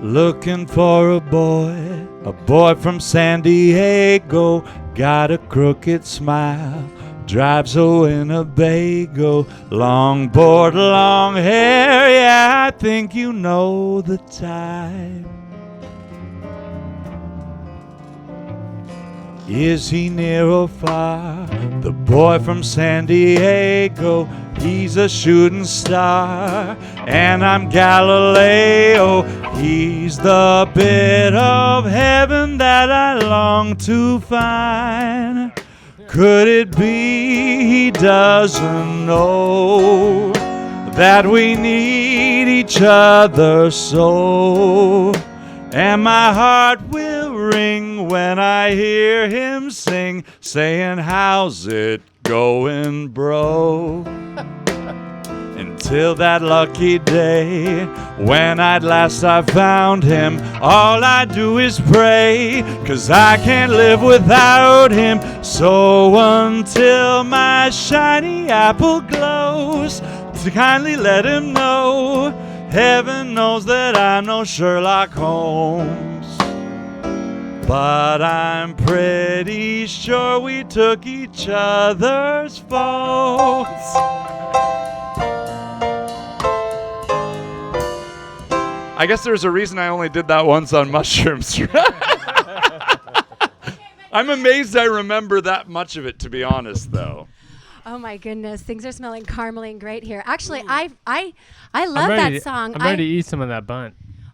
E: Looking for a boy from San Diego, got a crooked smile, drives a Winnebago, long board, long hair, yeah, I think you know the type. Is he near or far? The boy from San Diego, he's a shooting star, and I'm Galileo. He's the bit of heaven that I long to find. Could it be he doesn't know that we need each other so? And my heart will ring when I hear him sing, saying, how's it going, bro? Until that lucky day when at last I found him, all I do is pray, 'cause I can't live without him. So until my shiny apple glows, to kindly let him know, heaven knows that I'm no Sherlock Holmes, but I'm pretty sure we took each other's faults. I guess there's a reason I only did that once on mushrooms. I'm amazed I remember that much of it, to be honest, though.
A: Oh my goodness, things are smelling caramely and great here. Actually, I love that song.
D: I'm ready to eat some of that bunt.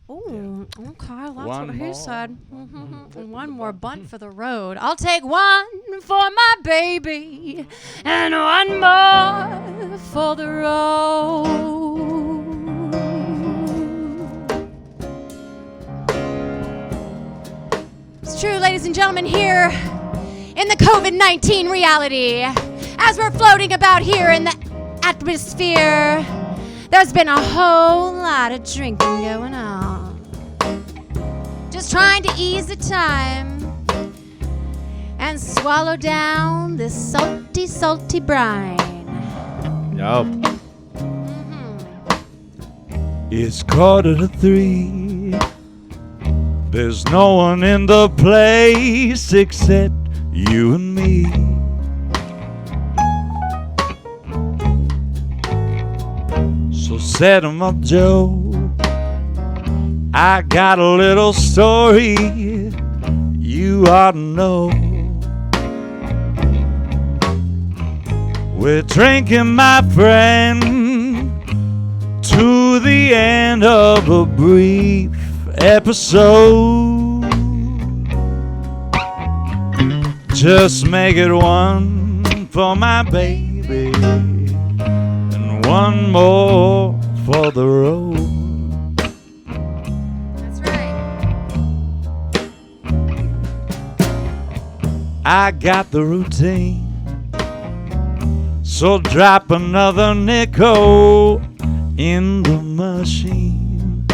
A: Ooh, okay, that's
E: One
A: what he
E: more.
A: said. And one more bunt for the road. I'll take one for my baby and one more for the road. It's true, ladies and gentlemen, here in the COVID-19 reality. As we're floating about here in the atmosphere, there's been a whole lot of drinking going on. Just trying to ease the time and swallow down this salty, salty brine.
B: Yum.
E: It's 2:45. There's no one in the place except you and me. So set 'em up, Joe. I got a little story you ought to know. We're drinking, my friend, to the end of a brief episode. Just make it one for my baby and one more for the road.
A: That's right.
E: I got the routine, so drop another nickel in the machine.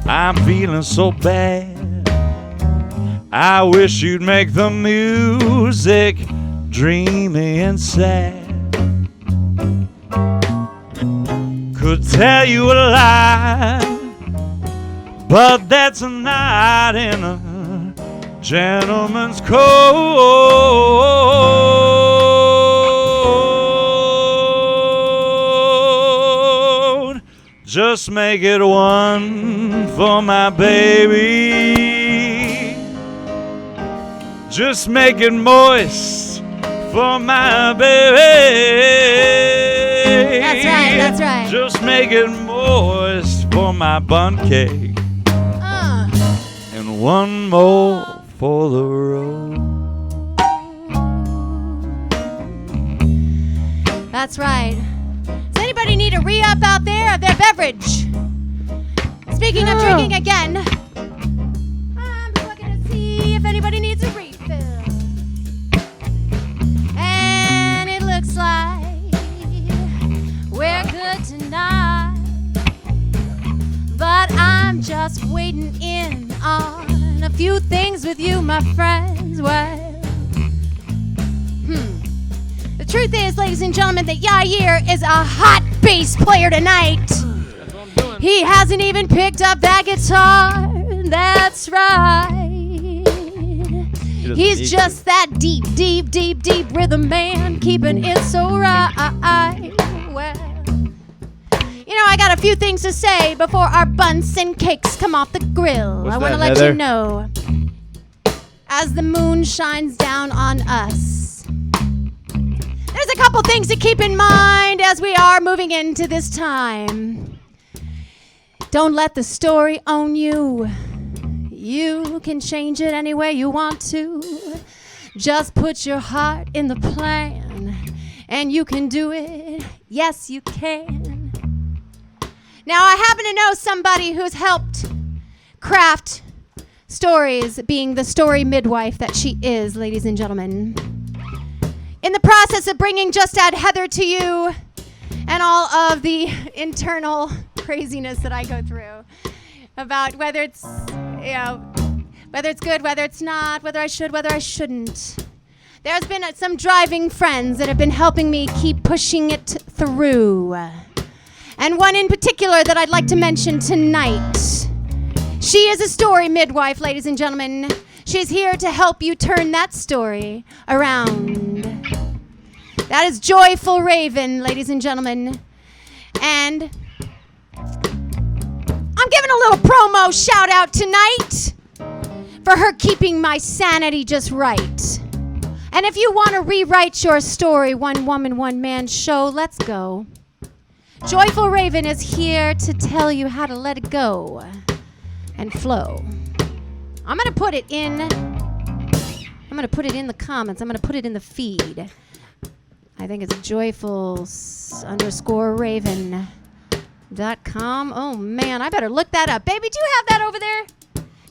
E: I'm feeling so bad, I wish you'd make the music dreamy and sad. Could tell you a lie, but that's not in a gentleman's code. Just make it one for my baby. Just make it moist for my baby.
A: That's right, that's right.
E: Just make it moist for my bun cake. And one more for the road.
A: That's right. Does anybody need a re-up out there of their beverage? Speaking of drinking again, I'm just looking to see if anybody needs a refill. And it looks like we're good tonight. But I'm just waiting in on a few things with you, my friends. Well, the truth is, ladies and gentlemen, that Yair is a hot bass player tonight. He hasn't even picked up that guitar. That's right. He's just that deep, deep, deep, deep rhythm man, keeping it so right. Well, you know, I got a few things to say before our buns and cakes come off the grill.
B: What's
A: I want to
B: that,
A: let
B: Heather?
A: you know, as the moon shines down on us, there's a couple things to keep in mind as we are moving into this time. Don't let the story own you. You can change it any way you want to. Just put your heart in the plan, and you can do it. Yes, you can. Now, I happen to know somebody who's helped craft stories, being the story midwife that she is, ladies and gentlemen. In the process of bringing Just Add Heather to you and all of the internal craziness that I go through about whether it's, whether it's good, whether it's not, whether I should, whether I shouldn't. There's been some driving friends that have been helping me keep pushing it through. And one in particular that I'd like to mention tonight. She is a story midwife, ladies and gentlemen. She's here to help you turn that story around. That is Joyful Raven, ladies and gentlemen. And I'm giving a little promo shout out tonight for her keeping my sanity just right. And if you want to rewrite your story, One Woman, One Man show, let's go. Joyful Raven is here to tell you how to let it go and flow. I'm going to put it in the comments. I'm going to put it in the feed. I think it's joyful_raven.com. Oh, man, I better look that up. Baby, do you have that over there?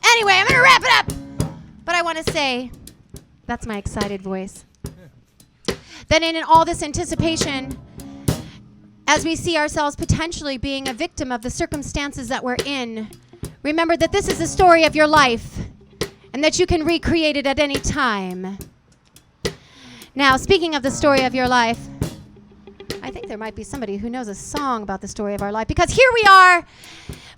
A: Anyway, I'm going to wrap it up. But I want to say That's my excited voice. Then in all this anticipation, as we see ourselves potentially being a victim of the circumstances that we're in, remember that this is the story of your life and that you can recreate it at any time. Now, speaking of the story of your life, I think there might be somebody who knows a song about the story of our life, because here we are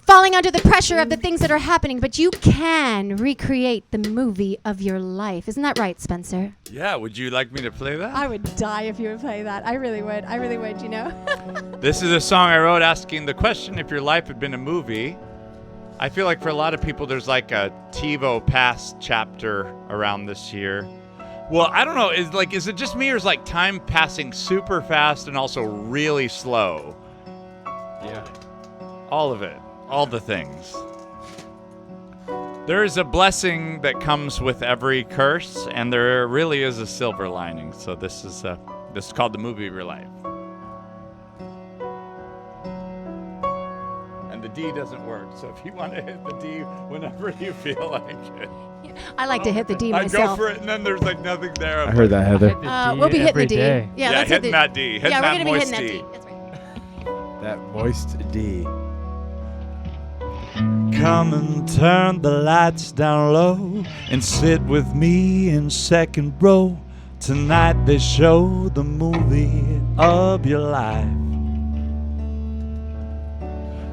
A: falling under the pressure of the things that are happening, but you can recreate the movie of your life. Isn't that right, Spencer?
C: Yeah, would you like me to play that?
A: I would die if you would play that. I really would. I really would, you know?
C: This is a song I wrote asking the question if your life had been a movie. I feel like for a lot of people there's like a TiVo past chapter around this year. Well, I don't know. Is it just me, or is like time passing super fast and also really slow?
B: Yeah.
C: All of it. All the things. There is a blessing that comes with every curse, and there really is a silver lining. So this is called the movie of your life. And the D doesn't work, so if you want to hit the D whenever you feel like it.
A: I like to hit the D
C: I
A: myself.
C: go for it, and then there's like nothing there.
B: I heard that, Heather.
A: We'll be hitting the D.
D: Day.
A: Yeah, let's
C: hitting
A: hit the
C: that D. Hitting
A: yeah, we're
C: that
A: going to be
C: moist
A: hitting that
C: D.
A: D. That's right.
B: That moist D.
E: Come and turn the lights down low and sit with me in second row. Tonight they show the movie of your life.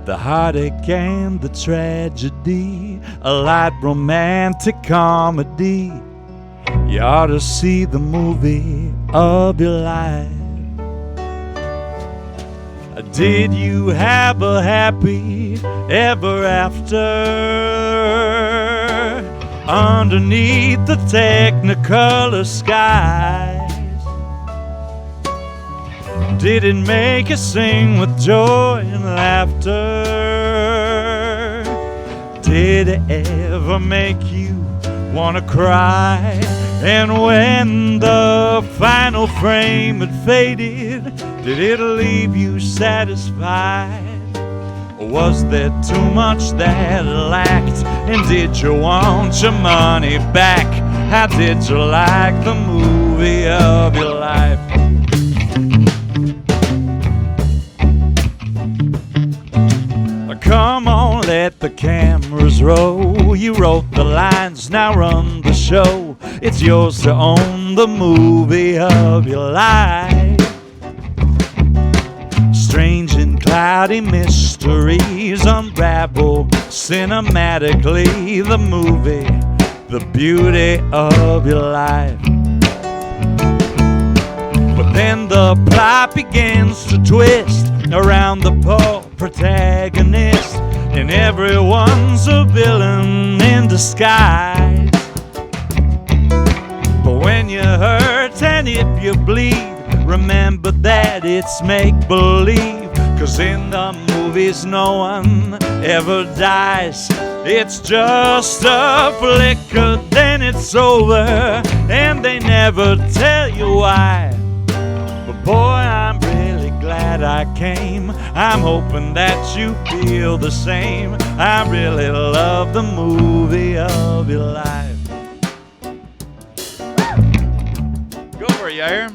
E: The heartache and the tragedy, a light romantic comedy. You ought to see the movie of your life. Did you have a happy ever after underneath the technicolor skies? Did it make you sing with joy and laughter? Did it ever make you want to cry? And when the final frame had faded, did it leave you satisfied? Or was there too much that lacked? And did you want your money back? How did you like the movie of your life? Come on, let the cameras roll. You wrote the lines, now run the show. It's yours to own the movie of your life. Strange and cloudy mysteries unravel cinematically the movie, the beauty of your life. But then the plot begins to twist around the poor protagonist, and everyone's a villain in disguise. But when you hurt and if you bleed, remember that it's make-believe. 'Cause in the movies no one ever dies. It's just a flicker, then it's over, and they never tell you why. But boy, I'm really glad I came. I'm hoping that you feel the same. I really love the movie of your life.
C: Go for it, Yair.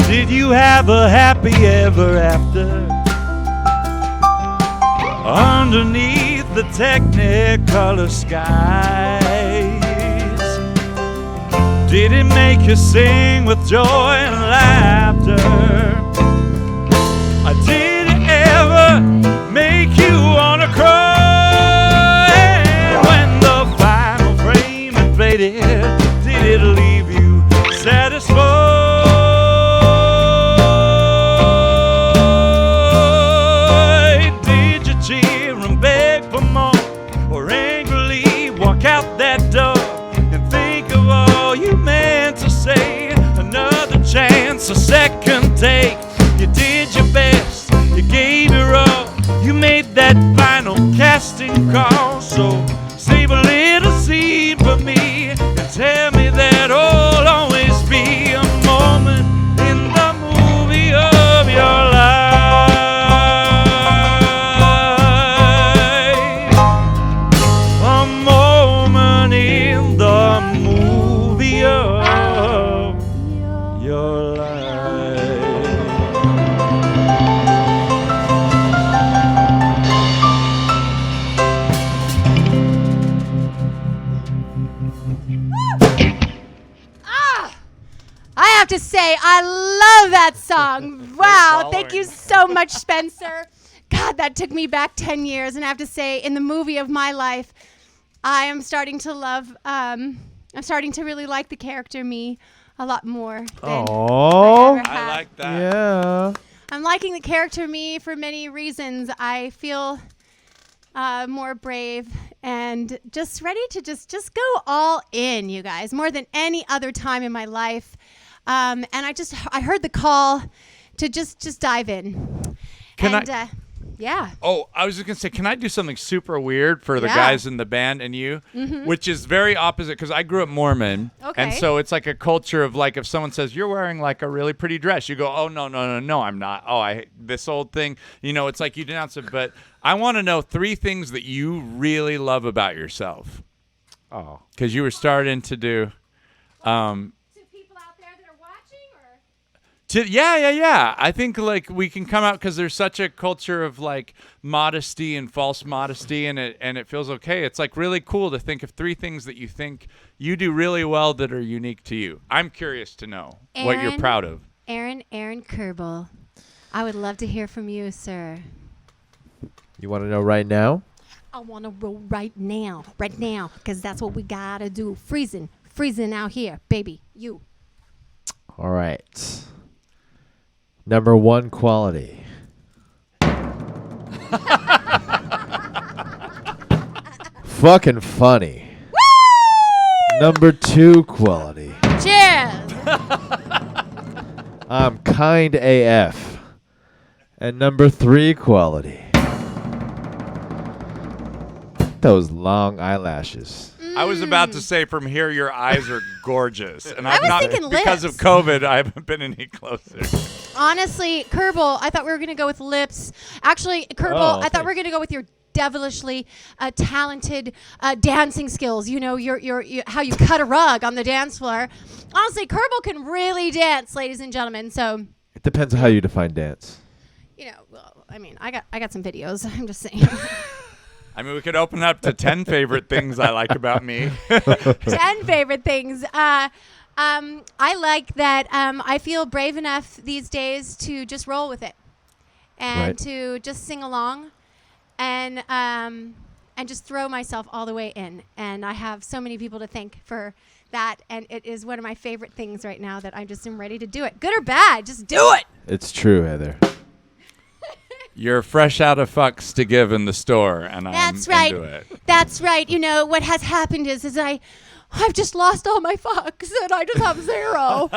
E: Did you have a happy ever after underneath the technicolor skies? Did it make you sing with joy and laughter? Or did it ever make you wanna cry? And when the final frame had faded, did it leave you satisfied? Out that door and think of all you meant to say. Another chance, a second take.
A: have to say, I love that song. Wow, thank you so much, Spencer. God, that took me back 10 years. And I have to say, in the movie of my life, I am starting to love, I'm starting to really like the character me a lot more than I ever have.
C: I like that.
B: Yeah.
A: I'm liking the character me for many reasons. I feel more brave and just ready to just go all in, you guys, more than any other time in my life. And I heard the call to just dive in. Yeah.
C: Oh, I was just going to say, can I do something super weird for the
A: Yeah.
C: guys in the band and you? Mm-hmm. Which is very opposite because I grew up Mormon.
A: Okay.
C: And so it's like a culture of like if someone says, you're wearing like a really pretty dress, you go, oh, no, I'm not. Oh, this old thing. You know, it's like you denounce it. But I want to know 3 things that you really love about yourself.
B: Oh.
C: Because you were starting to do...
A: To people out there that are watching, or?
C: Yeah. I think like we can come out because there's such a culture of like modesty and false modesty, and it feels okay. It's like really cool to think of 3 things that you think you do really well that are unique to you. I'm curious to know what you're proud of.
A: Aaron Kierble, I would love to hear from you, sir.
B: You want to know right now?
A: I want to roll right now, because that's what we gotta do. Freezing out here, baby. You.
B: All right. Number 1 quality. Fucking funny.
A: Woo!
B: Number 2 quality.
A: Cheers.
B: I'm kind AF. And number 3 quality. Those long eyelashes.
C: I was about to say from here your eyes are gorgeous, and
A: I was
C: not
A: thinking
C: because
A: lips.
C: of COVID. I haven't been any closer.
A: Honestly, Kierble, I thought we were going to go with lips. Actually, Kierble, I thought we were going to go with your devilishly talented dancing skills. You know, your how you cut a rug on the dance floor. Honestly, Kierble can really dance, ladies and gentlemen. So,
B: It depends on how you define dance.
A: you know, well, I mean, I got some videos. I'm just saying.
C: I mean, we could open up to 10 favorite things I like about me.
A: 10 favorite things. I like that I feel brave enough these days to just roll with it and
B: Right.
A: to just sing along and just throw myself all the way in. And I have so many people to thank for that. And it is one of my favorite things right now that I just am ready to do it. Good or bad, just do it.
B: It's true, Heather.
C: You're fresh out of fucks to give in the store, and
A: That's
C: I'm
A: right.
C: into it.
A: That's right. You know, what has happened is I've just lost all my fucks and I just have 0.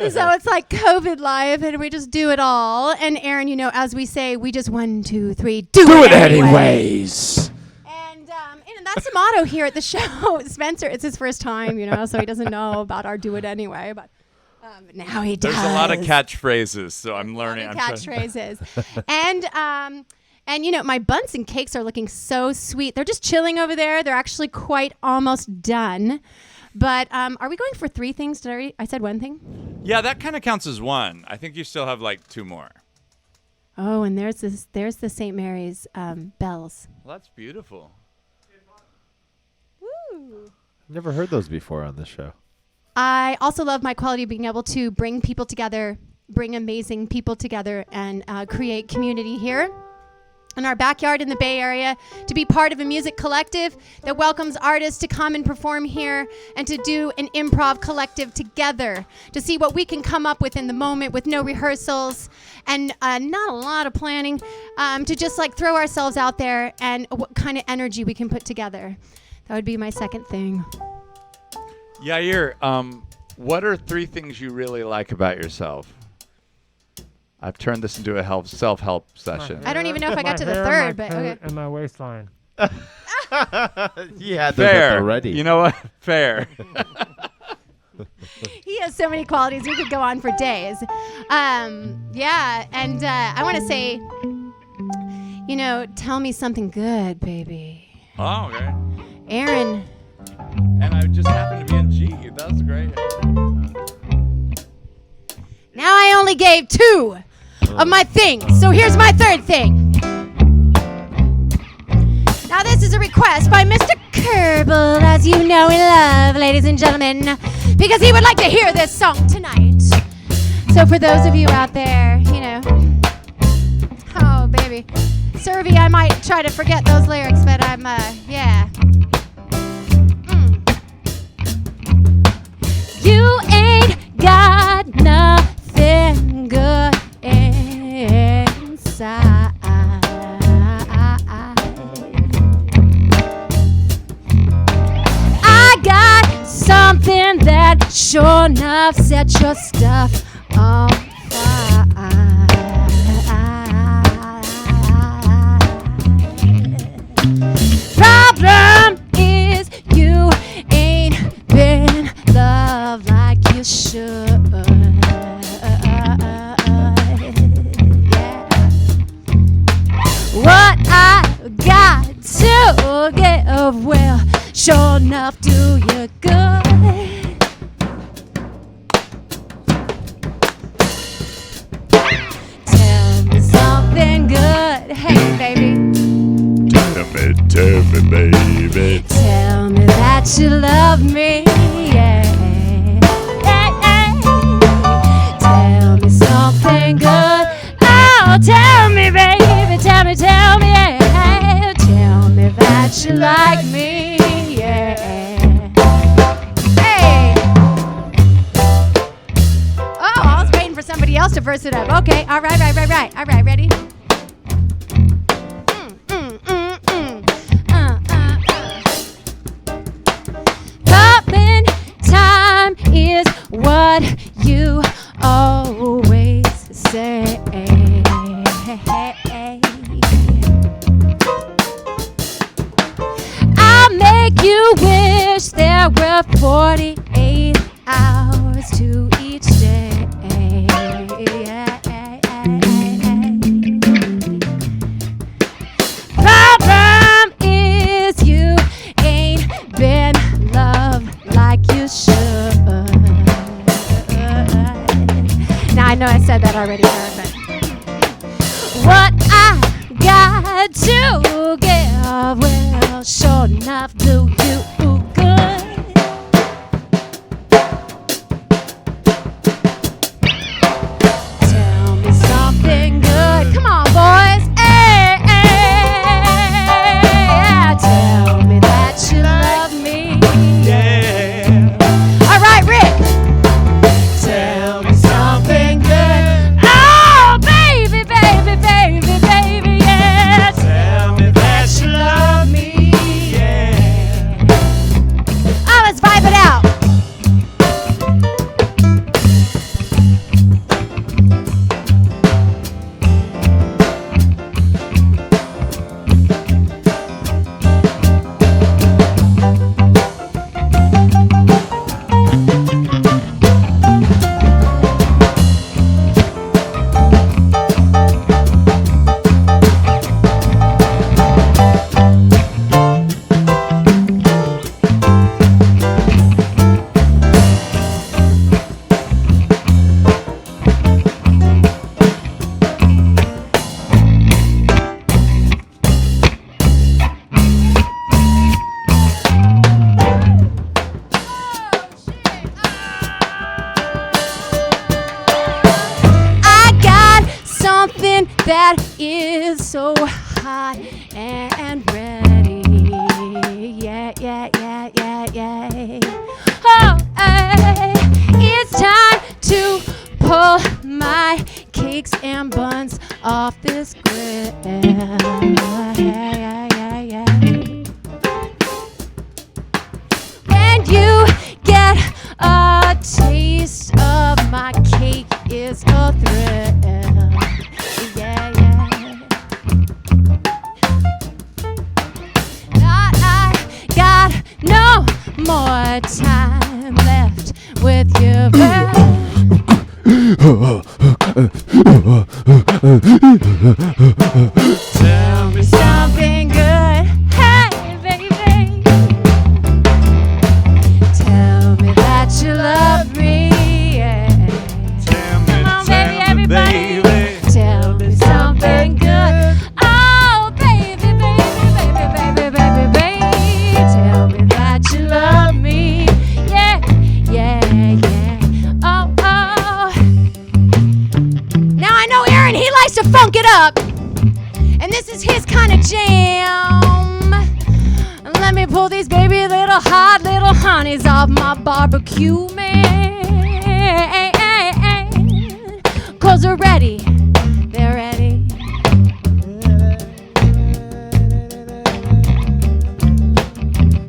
A: So it's like COVID life and we just do it all. And Aaron, you know, as we say, we just 1, 2, 3, do it anyways. And that's the motto here at the show. Spencer, it's his first time, you know, so he doesn't know about our do it anyway, but now he does.
C: There's a lot of catchphrases, so I'm learning.
A: Catchphrases. And you know, my bunts and cakes are looking so sweet. They're just chilling over there. They're actually quite almost done. But are we going for 3 things? I said 1 thing?
C: Yeah, that kind of counts as 1. I think you still have like 2 more.
A: Oh, and there's the St. Mary's bells.
C: Well, that's beautiful.
A: Woo.
B: Never heard those before on this show.
A: I also love my quality of being able to bring people together, bring amazing people together, and create community here in our backyard in the Bay Area, to be part of a music collective that welcomes artists to come and perform here and to do an improv collective together, to see what we can come up with in the moment with no rehearsals and not a lot of planning, to just like throw ourselves out there and what kind of energy we can put together. That would be my second thing.
C: Yair, what are 3 things you really like about yourself? I've turned this into a self-help session.
A: I don't even know if I got to the
D: My
A: third,
D: hair,
A: but
D: my
A: okay.
D: coat, and my waistline.
B: Yeah,
C: Fair.
B: already.
C: You know what? Fair.
A: He has so many qualities. We could go on for days. Yeah, and I want to say, you know, tell me something good, baby.
C: Oh, okay.
A: Aaron.
C: And I just happened to be in G. That's great.
A: Now I only gave 2 of my things, so here's my 3rd thing. Now this is a request by Mr. Kierble, as you know we love, ladies and gentlemen, because he would like to hear this song tonight. So for those of you out there, you know, oh baby, Survey, I might try to forget those lyrics, but I'm, yeah. You ain't got nothing good inside. I got something that sure enough set your stuff on fire. Problem is you ain't been loved like you should. Yeah. What I got to give will sure enough do you good. Tell me something good, hey baby.
C: Tell me, baby.
A: Tell me that you love me, yeah. Tell me something good. Oh, tell me, baby. Tell me, yeah. Tell me that you like me, yeah. Hey. Oh, I was waiting for somebody else to verse it up. Okay, all right. All right, ready? Is what you always say. I'll make you wish there were 48 hours to each day. Problem is you ain't been loved like you should. Now I know I said that already, but what I got to give will sure enough do you good. Tell me something good. Come on, boys. Hey, tell me that you love me.
C: Yeah.
A: All right, Rick. Tell me something good. Oh, baby, yeah.
C: Tell me that you love me. Yeah.
A: Oh, let's vibe it out. That is so hot and ready. Yeah. Oh, it's time to pull my cakes and buns off this grill. Yeah. When you get a taste of my cake, it's a thrill. Yeah. I got no more time left with you, Tell me something good, hey baby. Tell me that you love me, yeah. Come on, baby, everybody. Tell me something good. Oh, baby. Tell me that you love me. Yeah. Oh. funk it up. And this is his kind of jam. Let me pull these baby little hot little honeys off my barbecue, man. 'Cause they're ready. They're ready.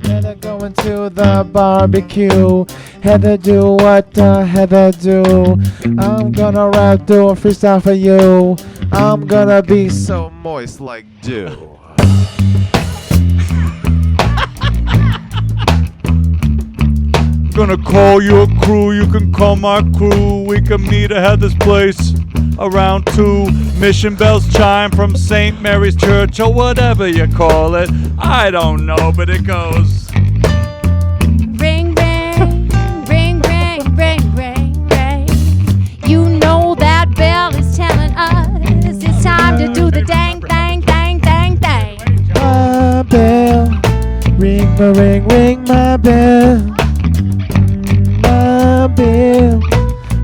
B: Heather going to the barbecue. Heather do what Heather do. I'm gonna rap, do a freestyle for you. I'm gonna be so moist like dew.
E: Gonna call your crew, you can call my crew. We can meet at Heather's place around 2. Mission bells chime from St. Mary's Church or whatever you call it. I don't know, but it goes.
A: Ring, ring, ring, ring, ring, ring, ring. You know that bell is telling us it's time to do the dang, dang, dang, dang, dang.
B: My bell, ring my ring, ring my bell. My bell,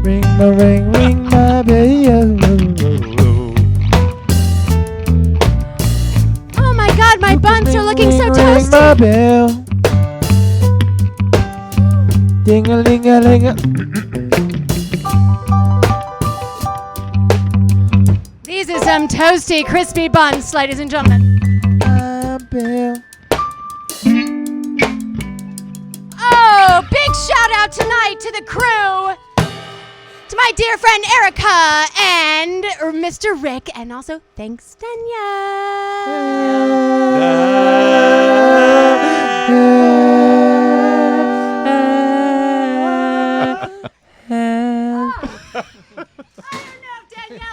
B: ring my ring, ring my bell.
A: Oh my God, my buns are looking so
B: Ring my
A: toasty.
B: bell. Ding-a-ling-a-ling-a.
A: These are some toasty, crispy buns, ladies and gentlemen.
B: My bell.
A: Oh, big shout out tonight to the crew, to my dear friend Erica and Mr. Rick, and also thanks, Danielle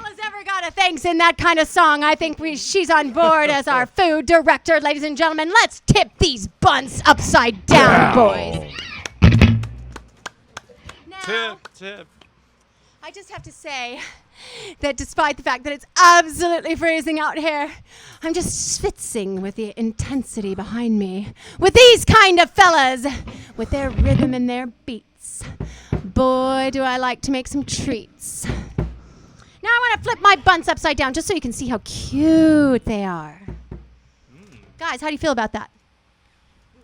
A: has ever got a thanks in that kind of song. I think she's on board as our food director. Ladies and gentlemen, let's tip these buns upside down, boys. Now,
E: Tip.
A: I just have to say that despite the fact that it's absolutely freezing out here, I'm just schwitzing with the intensity behind me. With these kind of fellas, with their rhythm and their beats. Boy, do I like to make some treats. Now I want to flip my buns upside down just so you can see how cute they are. Guys, how do you feel about that?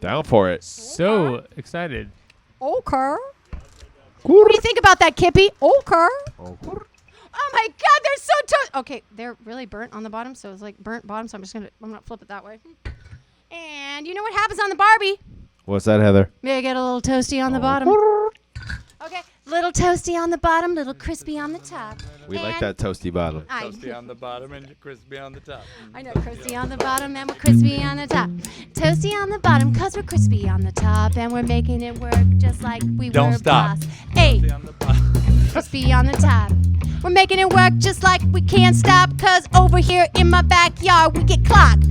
B: Down for it.
D: So excited.
A: Okay. What do you think about that, Kippy? Okay. Oh my God, they're so toast. Okay, they're really burnt on the bottom, so it's like burnt bottom. So I'm gonna flip it that way. And you know what happens on the Barbie?
B: What's that, Heather?
A: May I get a little toasty on the bottom? Okay, little toasty on the bottom, little crispy on the top.
B: We like
A: And
B: that toasty bottom.
E: Toasty on the bottom and crispy on the top.
A: I know, crispy on the bottom and we're crispy on the top. Toasty on the bottom, cause we're crispy on the top. And we're making it work just like we
E: Don't
A: were
E: stop.
A: boss. Hey,
E: Toasty on the bottom.
A: crispy on the top. We're making it work just like we can't stop. Cause over here in my backyard we get clocked.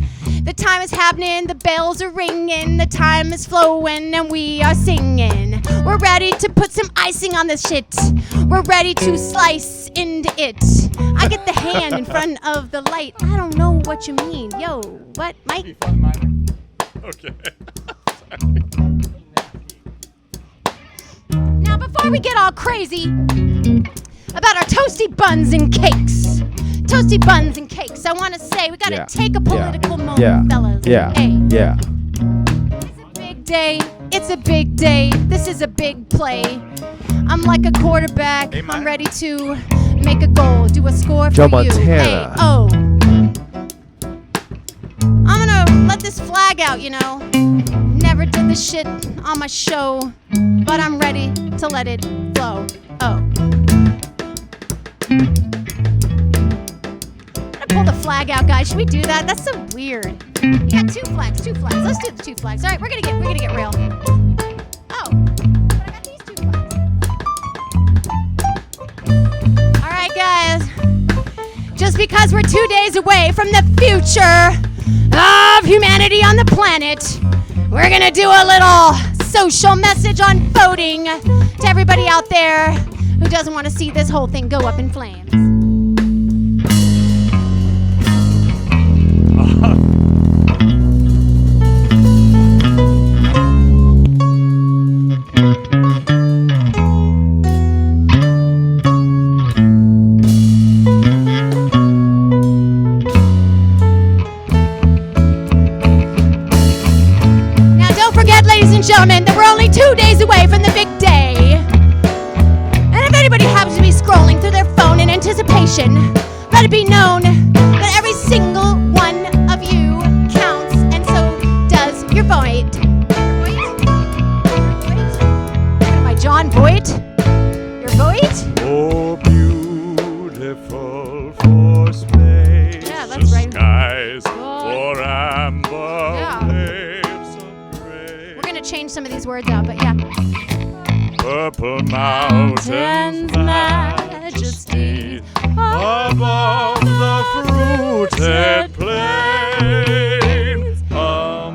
A: The time is happening, the bells are ringing, the time is flowing, and we are singing. We're ready to put some icing on this shit. We're ready to slice into it. I get the hand in front of the light. I don't know what you mean. Yo, what, Mike?
E: Okay.
A: Now, before we get all crazy about our toasty buns and cakes, I want to say we got to take a political moment, fellas. Hey.
B: Yeah.
A: It's a big day. It's a big day. This is a big play. I'm like a quarterback.
E: Hey, man.
A: I'm ready to make a goal, do a score
B: Joe
A: for you.
B: Montana.
A: Hey, oh. I'm gonna let this flag out, you know. Never did this shit on my show, but I'm ready to let it flow. Oh. Pull the flag out, guys. Should we do that? That's so weird. You got two flags. Let's do the two flags. All right, we're gonna get real. Oh, but I got these two flags. All right, guys. Just because we're 2 days away from the future of humanity on the planet, we're gonna do a little social message on voting to everybody out there who doesn't want to see this whole thing go up in flames. and gentlemen, that we're only 2 days away from the big day. And if anybody happens to be scrolling through their phone in anticipation, let it be known that every single one of you counts, and so does your vote. Am I John Voight? Your vote?
C: Oh, beautiful for space.
A: Yeah, that's right.
C: Skies
A: Oh.
C: for amber
A: Yeah.
C: waves of gray.
A: We're gonna change some of these words out, but yeah.
C: Purple mountains, majesty above the fruited plains.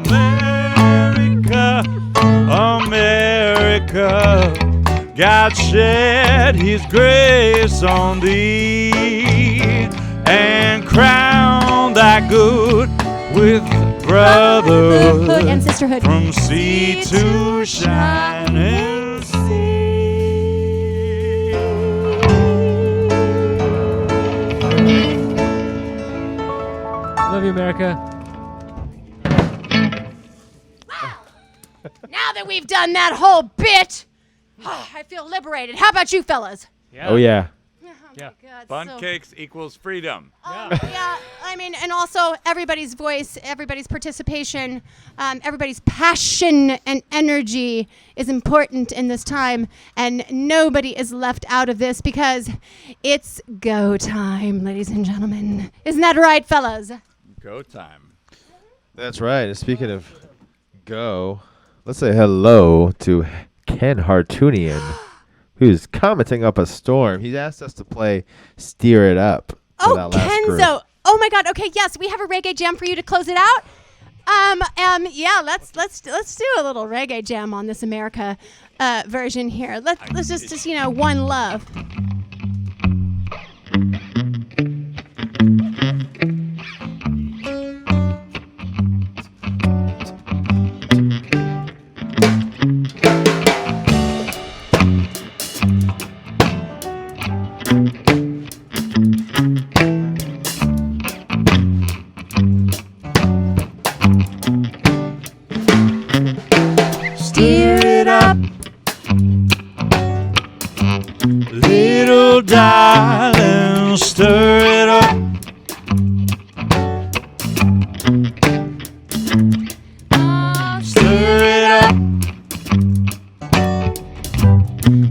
C: America, America, God shed His grace on thee and crowned thy good with brotherhood
A: And sisterhood.
C: from sea to shining sea.
D: Love you, America.
A: Now that we've done that whole bit, I feel liberated. How about you fellas?
B: Oh yeah.
D: Yeah.
A: God,
C: Bun
A: so-
C: cakes equals freedom.
A: Yeah, I mean, and also everybody's voice, everybody's participation, everybody's passion and energy is important in this time, and nobody is left out of this because it's go time, ladies and gentlemen. Isn't that right, fellas?
C: Go time.
B: That's right. And speaking of go, let's say hello to Ken Hartunian, who's commenting up a storm. He's asked us to play "Steer It Up." for
A: Oh,
B: that last group.
A: Kenzo. Oh my God. Okay, yes, we have a reggae jam for you to close it out. Yeah, let's do a little reggae jam on this America version here. Let's just one love. Steer it up,
C: Little darling, stir it up. Stir it up.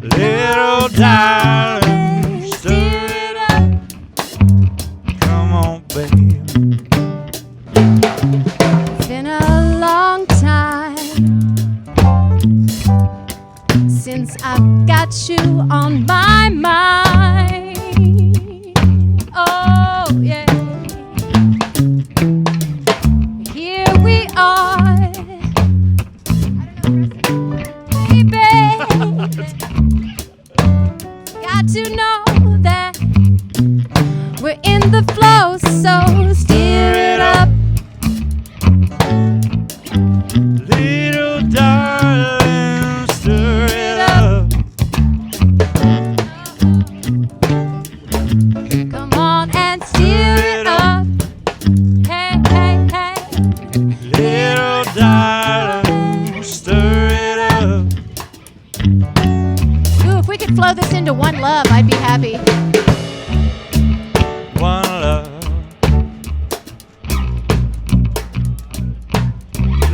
C: Little darling, stir it up. Come on, baby.
A: It's been a long time since I've got you on my mind. Oh, yeah. Here we are. Baby. Got to know that we're in the flow, so steer it up.
C: Little darling, stir it up.
A: Come on and steer it up. Hey, hey, hey.
C: Little darling, stir it up.
A: Ooh, if we could flow this into one love, I'd be happy.
C: One love.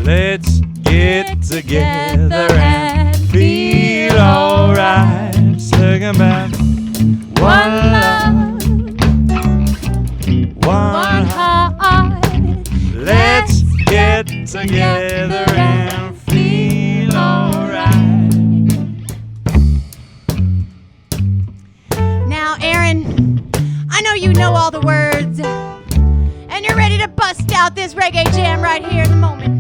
C: Let's get together and feel alright. Sing about one love, one heart. Let's get together and feel alright.
A: Now, Aaron, I know you know all the words, and you're ready to bust out this reggae jam right here in the moment.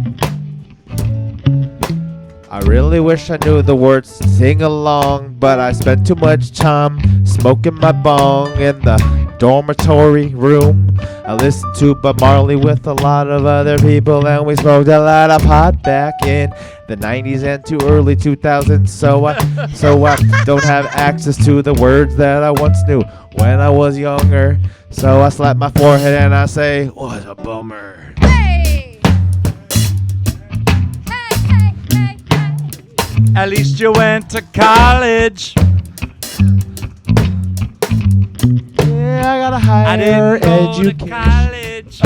B: I really wish I knew the words to sing along, but I spent too much time smoking my bong in the dormitory room. I listened to Bob Marley with a lot of other people, and we smoked a lot of pot back in the 90s and to early 2000s. So I don't have access to the words that I once knew when I was younger. So I slap my forehead and I say, what a bummer.
A: Hey! Hey, hey, hey, hey.
C: At least you went to college.
B: Yeah, I got a
C: I
B: higher
C: didn't go to
B: education.
C: college.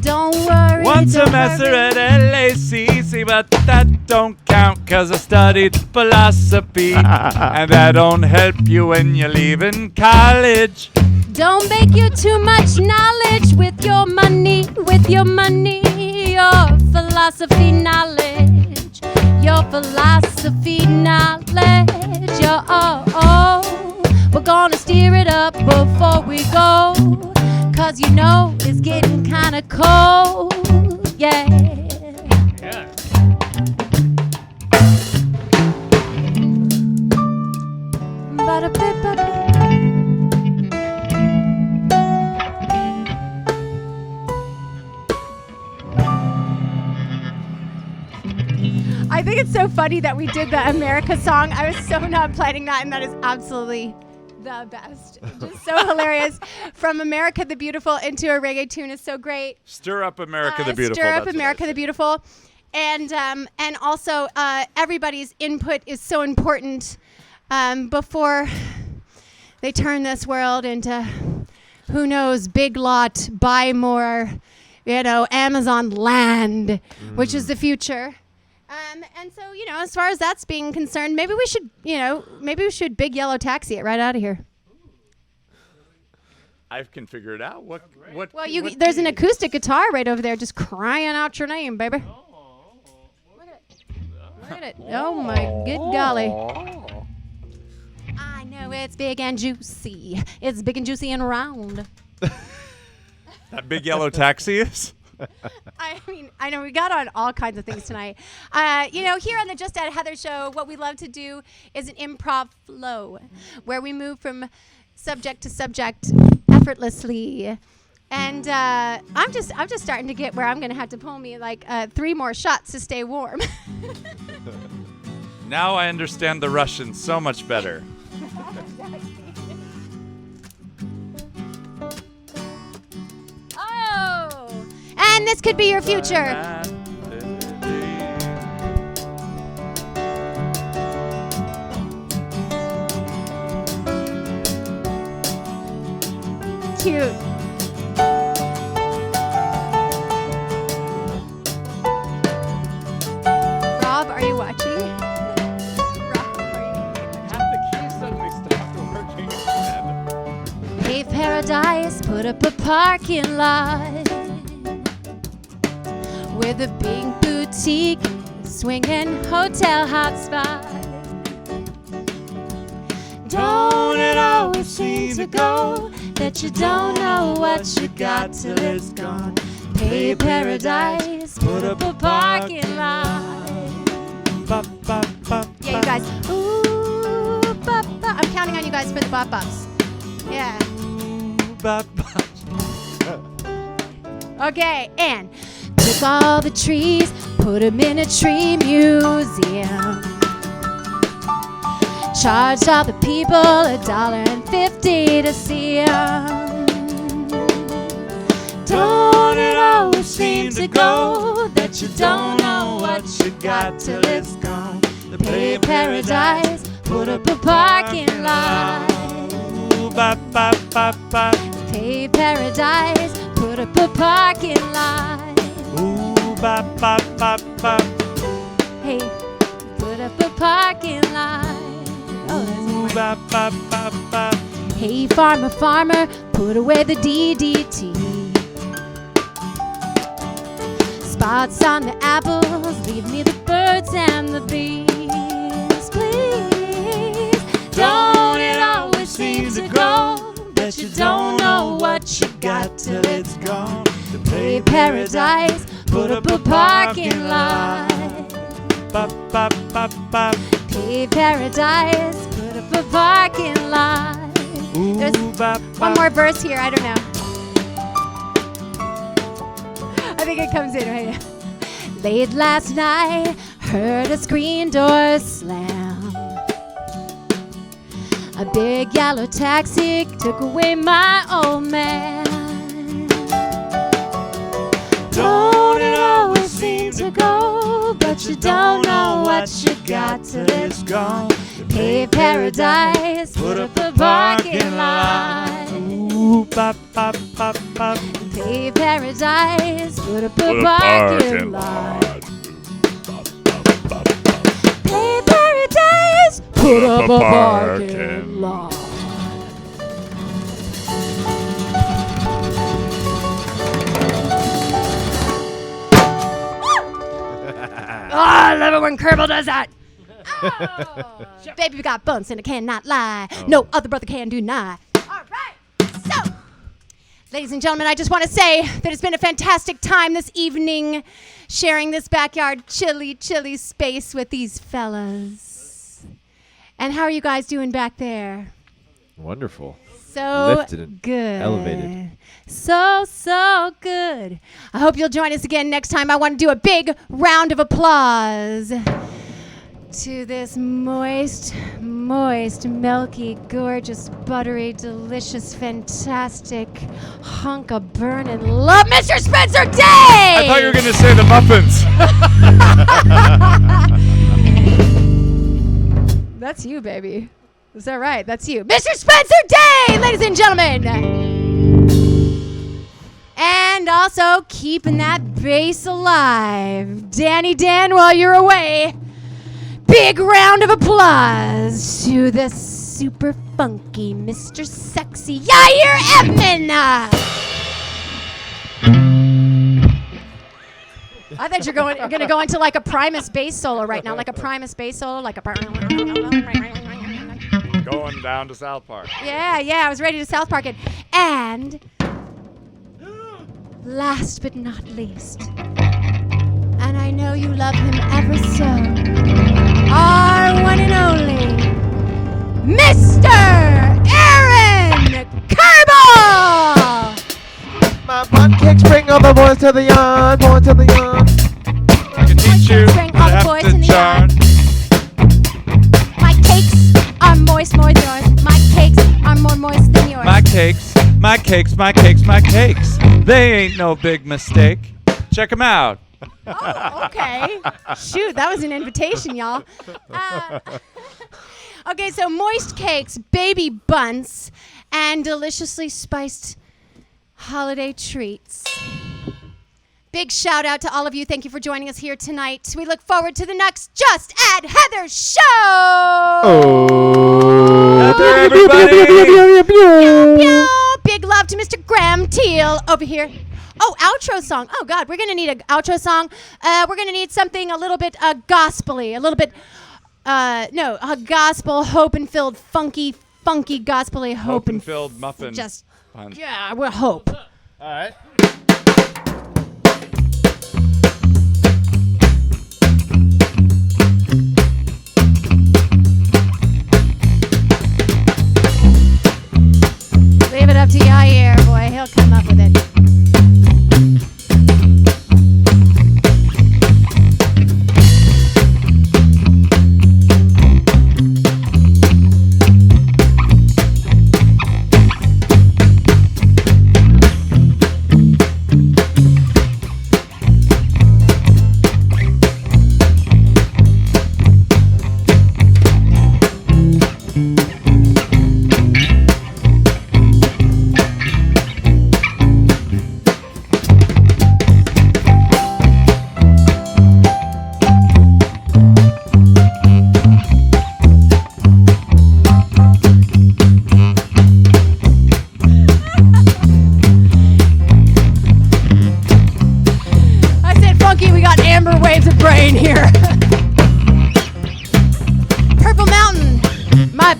A: Don't worry.
C: One
A: don't
C: semester
A: worry.
C: at LACC, but that don't count 'cause I studied philosophy. And that don't help you when you're leaving college.
A: Don't make you too much knowledge with your money, your philosophy knowledge, your philosophy knowledge. We're gonna steer it up before we go, 'cause you know it's getting kinda cold, yeah.
D: Yeah.
A: Ba-da-ba-ba-ba. I think it's so funny that we did the America song. I was so not planning that, and that is absolutely the best. Just so hilarious. From America the Beautiful into a reggae tune is so great.
C: Stir up America the Beautiful.
A: Stir up
C: that's what I
A: America the
C: said.
A: Beautiful. And also everybody's input is so important before they turn this world into, who knows, Big Lot, buy more, Amazon land, which is the future. And so, as far as that's being concerned, maybe we should big yellow taxi it right out of here.
C: I can figure it out. What?
A: Well, there's an acoustic guitar right over there just crying out your name, baby. Look at it. Oh, my good golly. I know it's big and juicy. It's big and juicy and round.
C: That big yellow taxi is?
A: I mean, I know we got on all kinds of things tonight. Here on the Just Add Heather show, what we love to do is an improv flow where we move from subject to subject effortlessly. And I'm just starting to get where I'm going to have to pull me like 3 more shots to stay warm.
C: Now I understand the Russian so much better.
A: Oh, and this could be your future. Cute. Rob, are you watching? Rob, are you?
C: Half the keys suddenly stopped working again.
A: Hey, Paradise, put up a parking lot with a big boutique, swinging hotel hotspot. Don't it always seem to go that you don't know what you got till it's gone? Hey, Paradise, put up a parking lot. Yeah, you guys. Ooh, I'm counting on you guys for the bop-bops. Yeah. Okay, and took all the trees, put them in a tree museum. Charged all the people $1.50 to see 'em. Don't it always seem to go that you don't know what you got till it's gone? Pay Paradise, put up a parking lot. Pay Paradise, put up a parking lot. Hey, put up a parking lot. Hey, farmer, put away the DDT. Spots on the apples, leave me the birds and the bees, please. Don't it always seem to go that you don't know what you got till it's gone? Pay Paradise, put up a parking lot. Pay Paradise, put up a parking lot. There's one more verse here, I don't know. I think it comes in right now. Late last night, heard a screen door slam. A big yellow taxi took away my old man. Don't it always seem to go, but but you don't know what you got till it's gone. Pay paradise, put up a parking lot.
C: Ooh, bop, bop, bop, bop.
A: Pay paradise, put up a parking lot. Pay paradise, put up a parking lot. Oh, I love it when Kierble does that. Oh. Baby, we got bunts and I cannot lie. No other brother can deny. All right. So, ladies and gentlemen, I just want to say that it's been a fantastic time this evening sharing this backyard chilly space with these fellas. And how are you guys doing back there?
B: Wonderful.
A: So
B: Lifted and
A: good.
B: elevated.
A: So good. I hope you'll join us again next time. I want to do a big round of applause to this moist, milky, gorgeous, buttery, delicious, fantastic hunk of burning love, Mr. Spencer Day!
C: I thought you were going to say the muffins.
A: That's you, baby. Is that right? That's you. Mr. Spencer Day, ladies and gentlemen. And also keeping that bass alive. Danny Dan, while you're away. Big round of applause to the super funky Mr. Sexy Yair Evenine. I thought you're going to go into like a Primus bass solo right now, like a Primus bass solo, like a.
C: Going down to South Park.
A: Yeah, I was ready to South Park it. And last but not least, and I know you love him ever so, our one and only, Mr. Aaron Kierble!
B: My bun cakes bring all the boys to the yard, boys to the yard.
C: I can teach you
A: Bring all the
C: to
A: boys
C: have
A: in
C: to
A: the yard.
C: chart.
A: My cakes are moist more than yours. My cakes are more moist than yours.
C: My cakes. They ain't no big mistake. Check them out.
A: Oh, okay. Shoot, that was an invitation, y'all. Okay, so moist cakes, baby bunts, and deliciously spiced holiday treats. Big shout out to all of you. Thank you for joining us here tonight. We look forward to the next Just Add Heather show.
C: Heather, everybody.
A: Pew, pew. Big love to Mr. Graham Teal over here. Oh, outro song. Oh, God, we're going to need an outro song. We're going to need something a little bit gospel-y, a little bit, a gospel, hope-and-filled, funky gospel-y,
C: Hope-and-filled muffin.
A: Just,
C: Pun.
A: yeah, we're hope.
B: All right.
A: Leave it up to Yair, boy. He'll come up with it.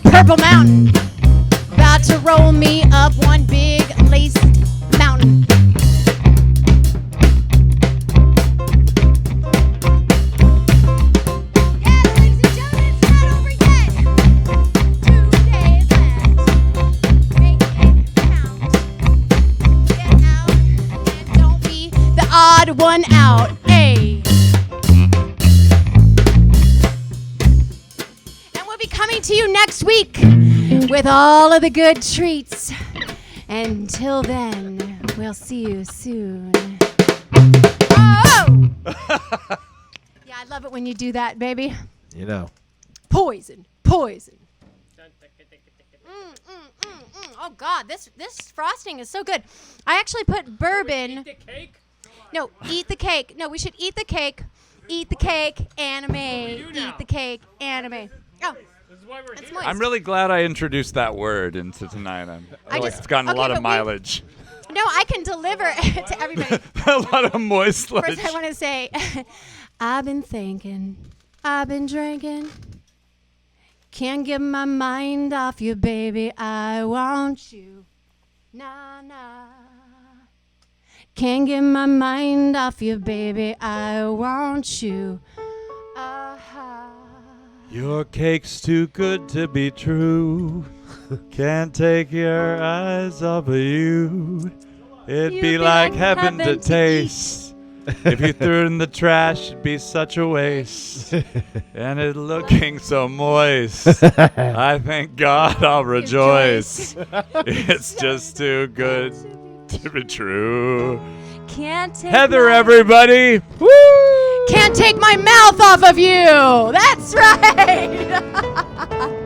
A: Purple Mountain, about to roll me up one big lace mountain. Yeah, ladies and gentlemen, it's not over yet. 2 days left. Make it count. Get out and don't be the odd one out. Hey. Coming to you next week with all of the good treats. Until then, we'll see you soon. Oh! Yeah, I love Love it when you do that, baby.
B: You know.
A: Poison. Oh God, this frosting is so good. I actually put bourbon.
D: Eat the cake?
A: No, eat the cake. No, we should eat the cake. Eat the cake, anime. Eat the cake, anime. Oh,
D: This is why we're
A: it's
D: here.
A: moist.
E: I'm really glad I introduced that word into tonight. I feel like it's gotten a lot of mileage.
A: No, I can deliver it to everybody.
E: A lot of moist.
A: First, I want to say, I've been thinking, I've been drinking. Can't get my mind off you, baby. I want you. Nah, nah. Can't get my mind off you, baby. I want you.
E: Your cake's too good to be true. Can't take your eyes off of you. It'd be like heaven to taste. If you threw it in the trash, it'd be such a waste. And it looking so moist. I thank God I'll rejoice. It's just too good to be true.
A: Can't take
E: Heather,
A: my,
E: everybody. Woo!
A: Can't take my mouth off of you. That's right.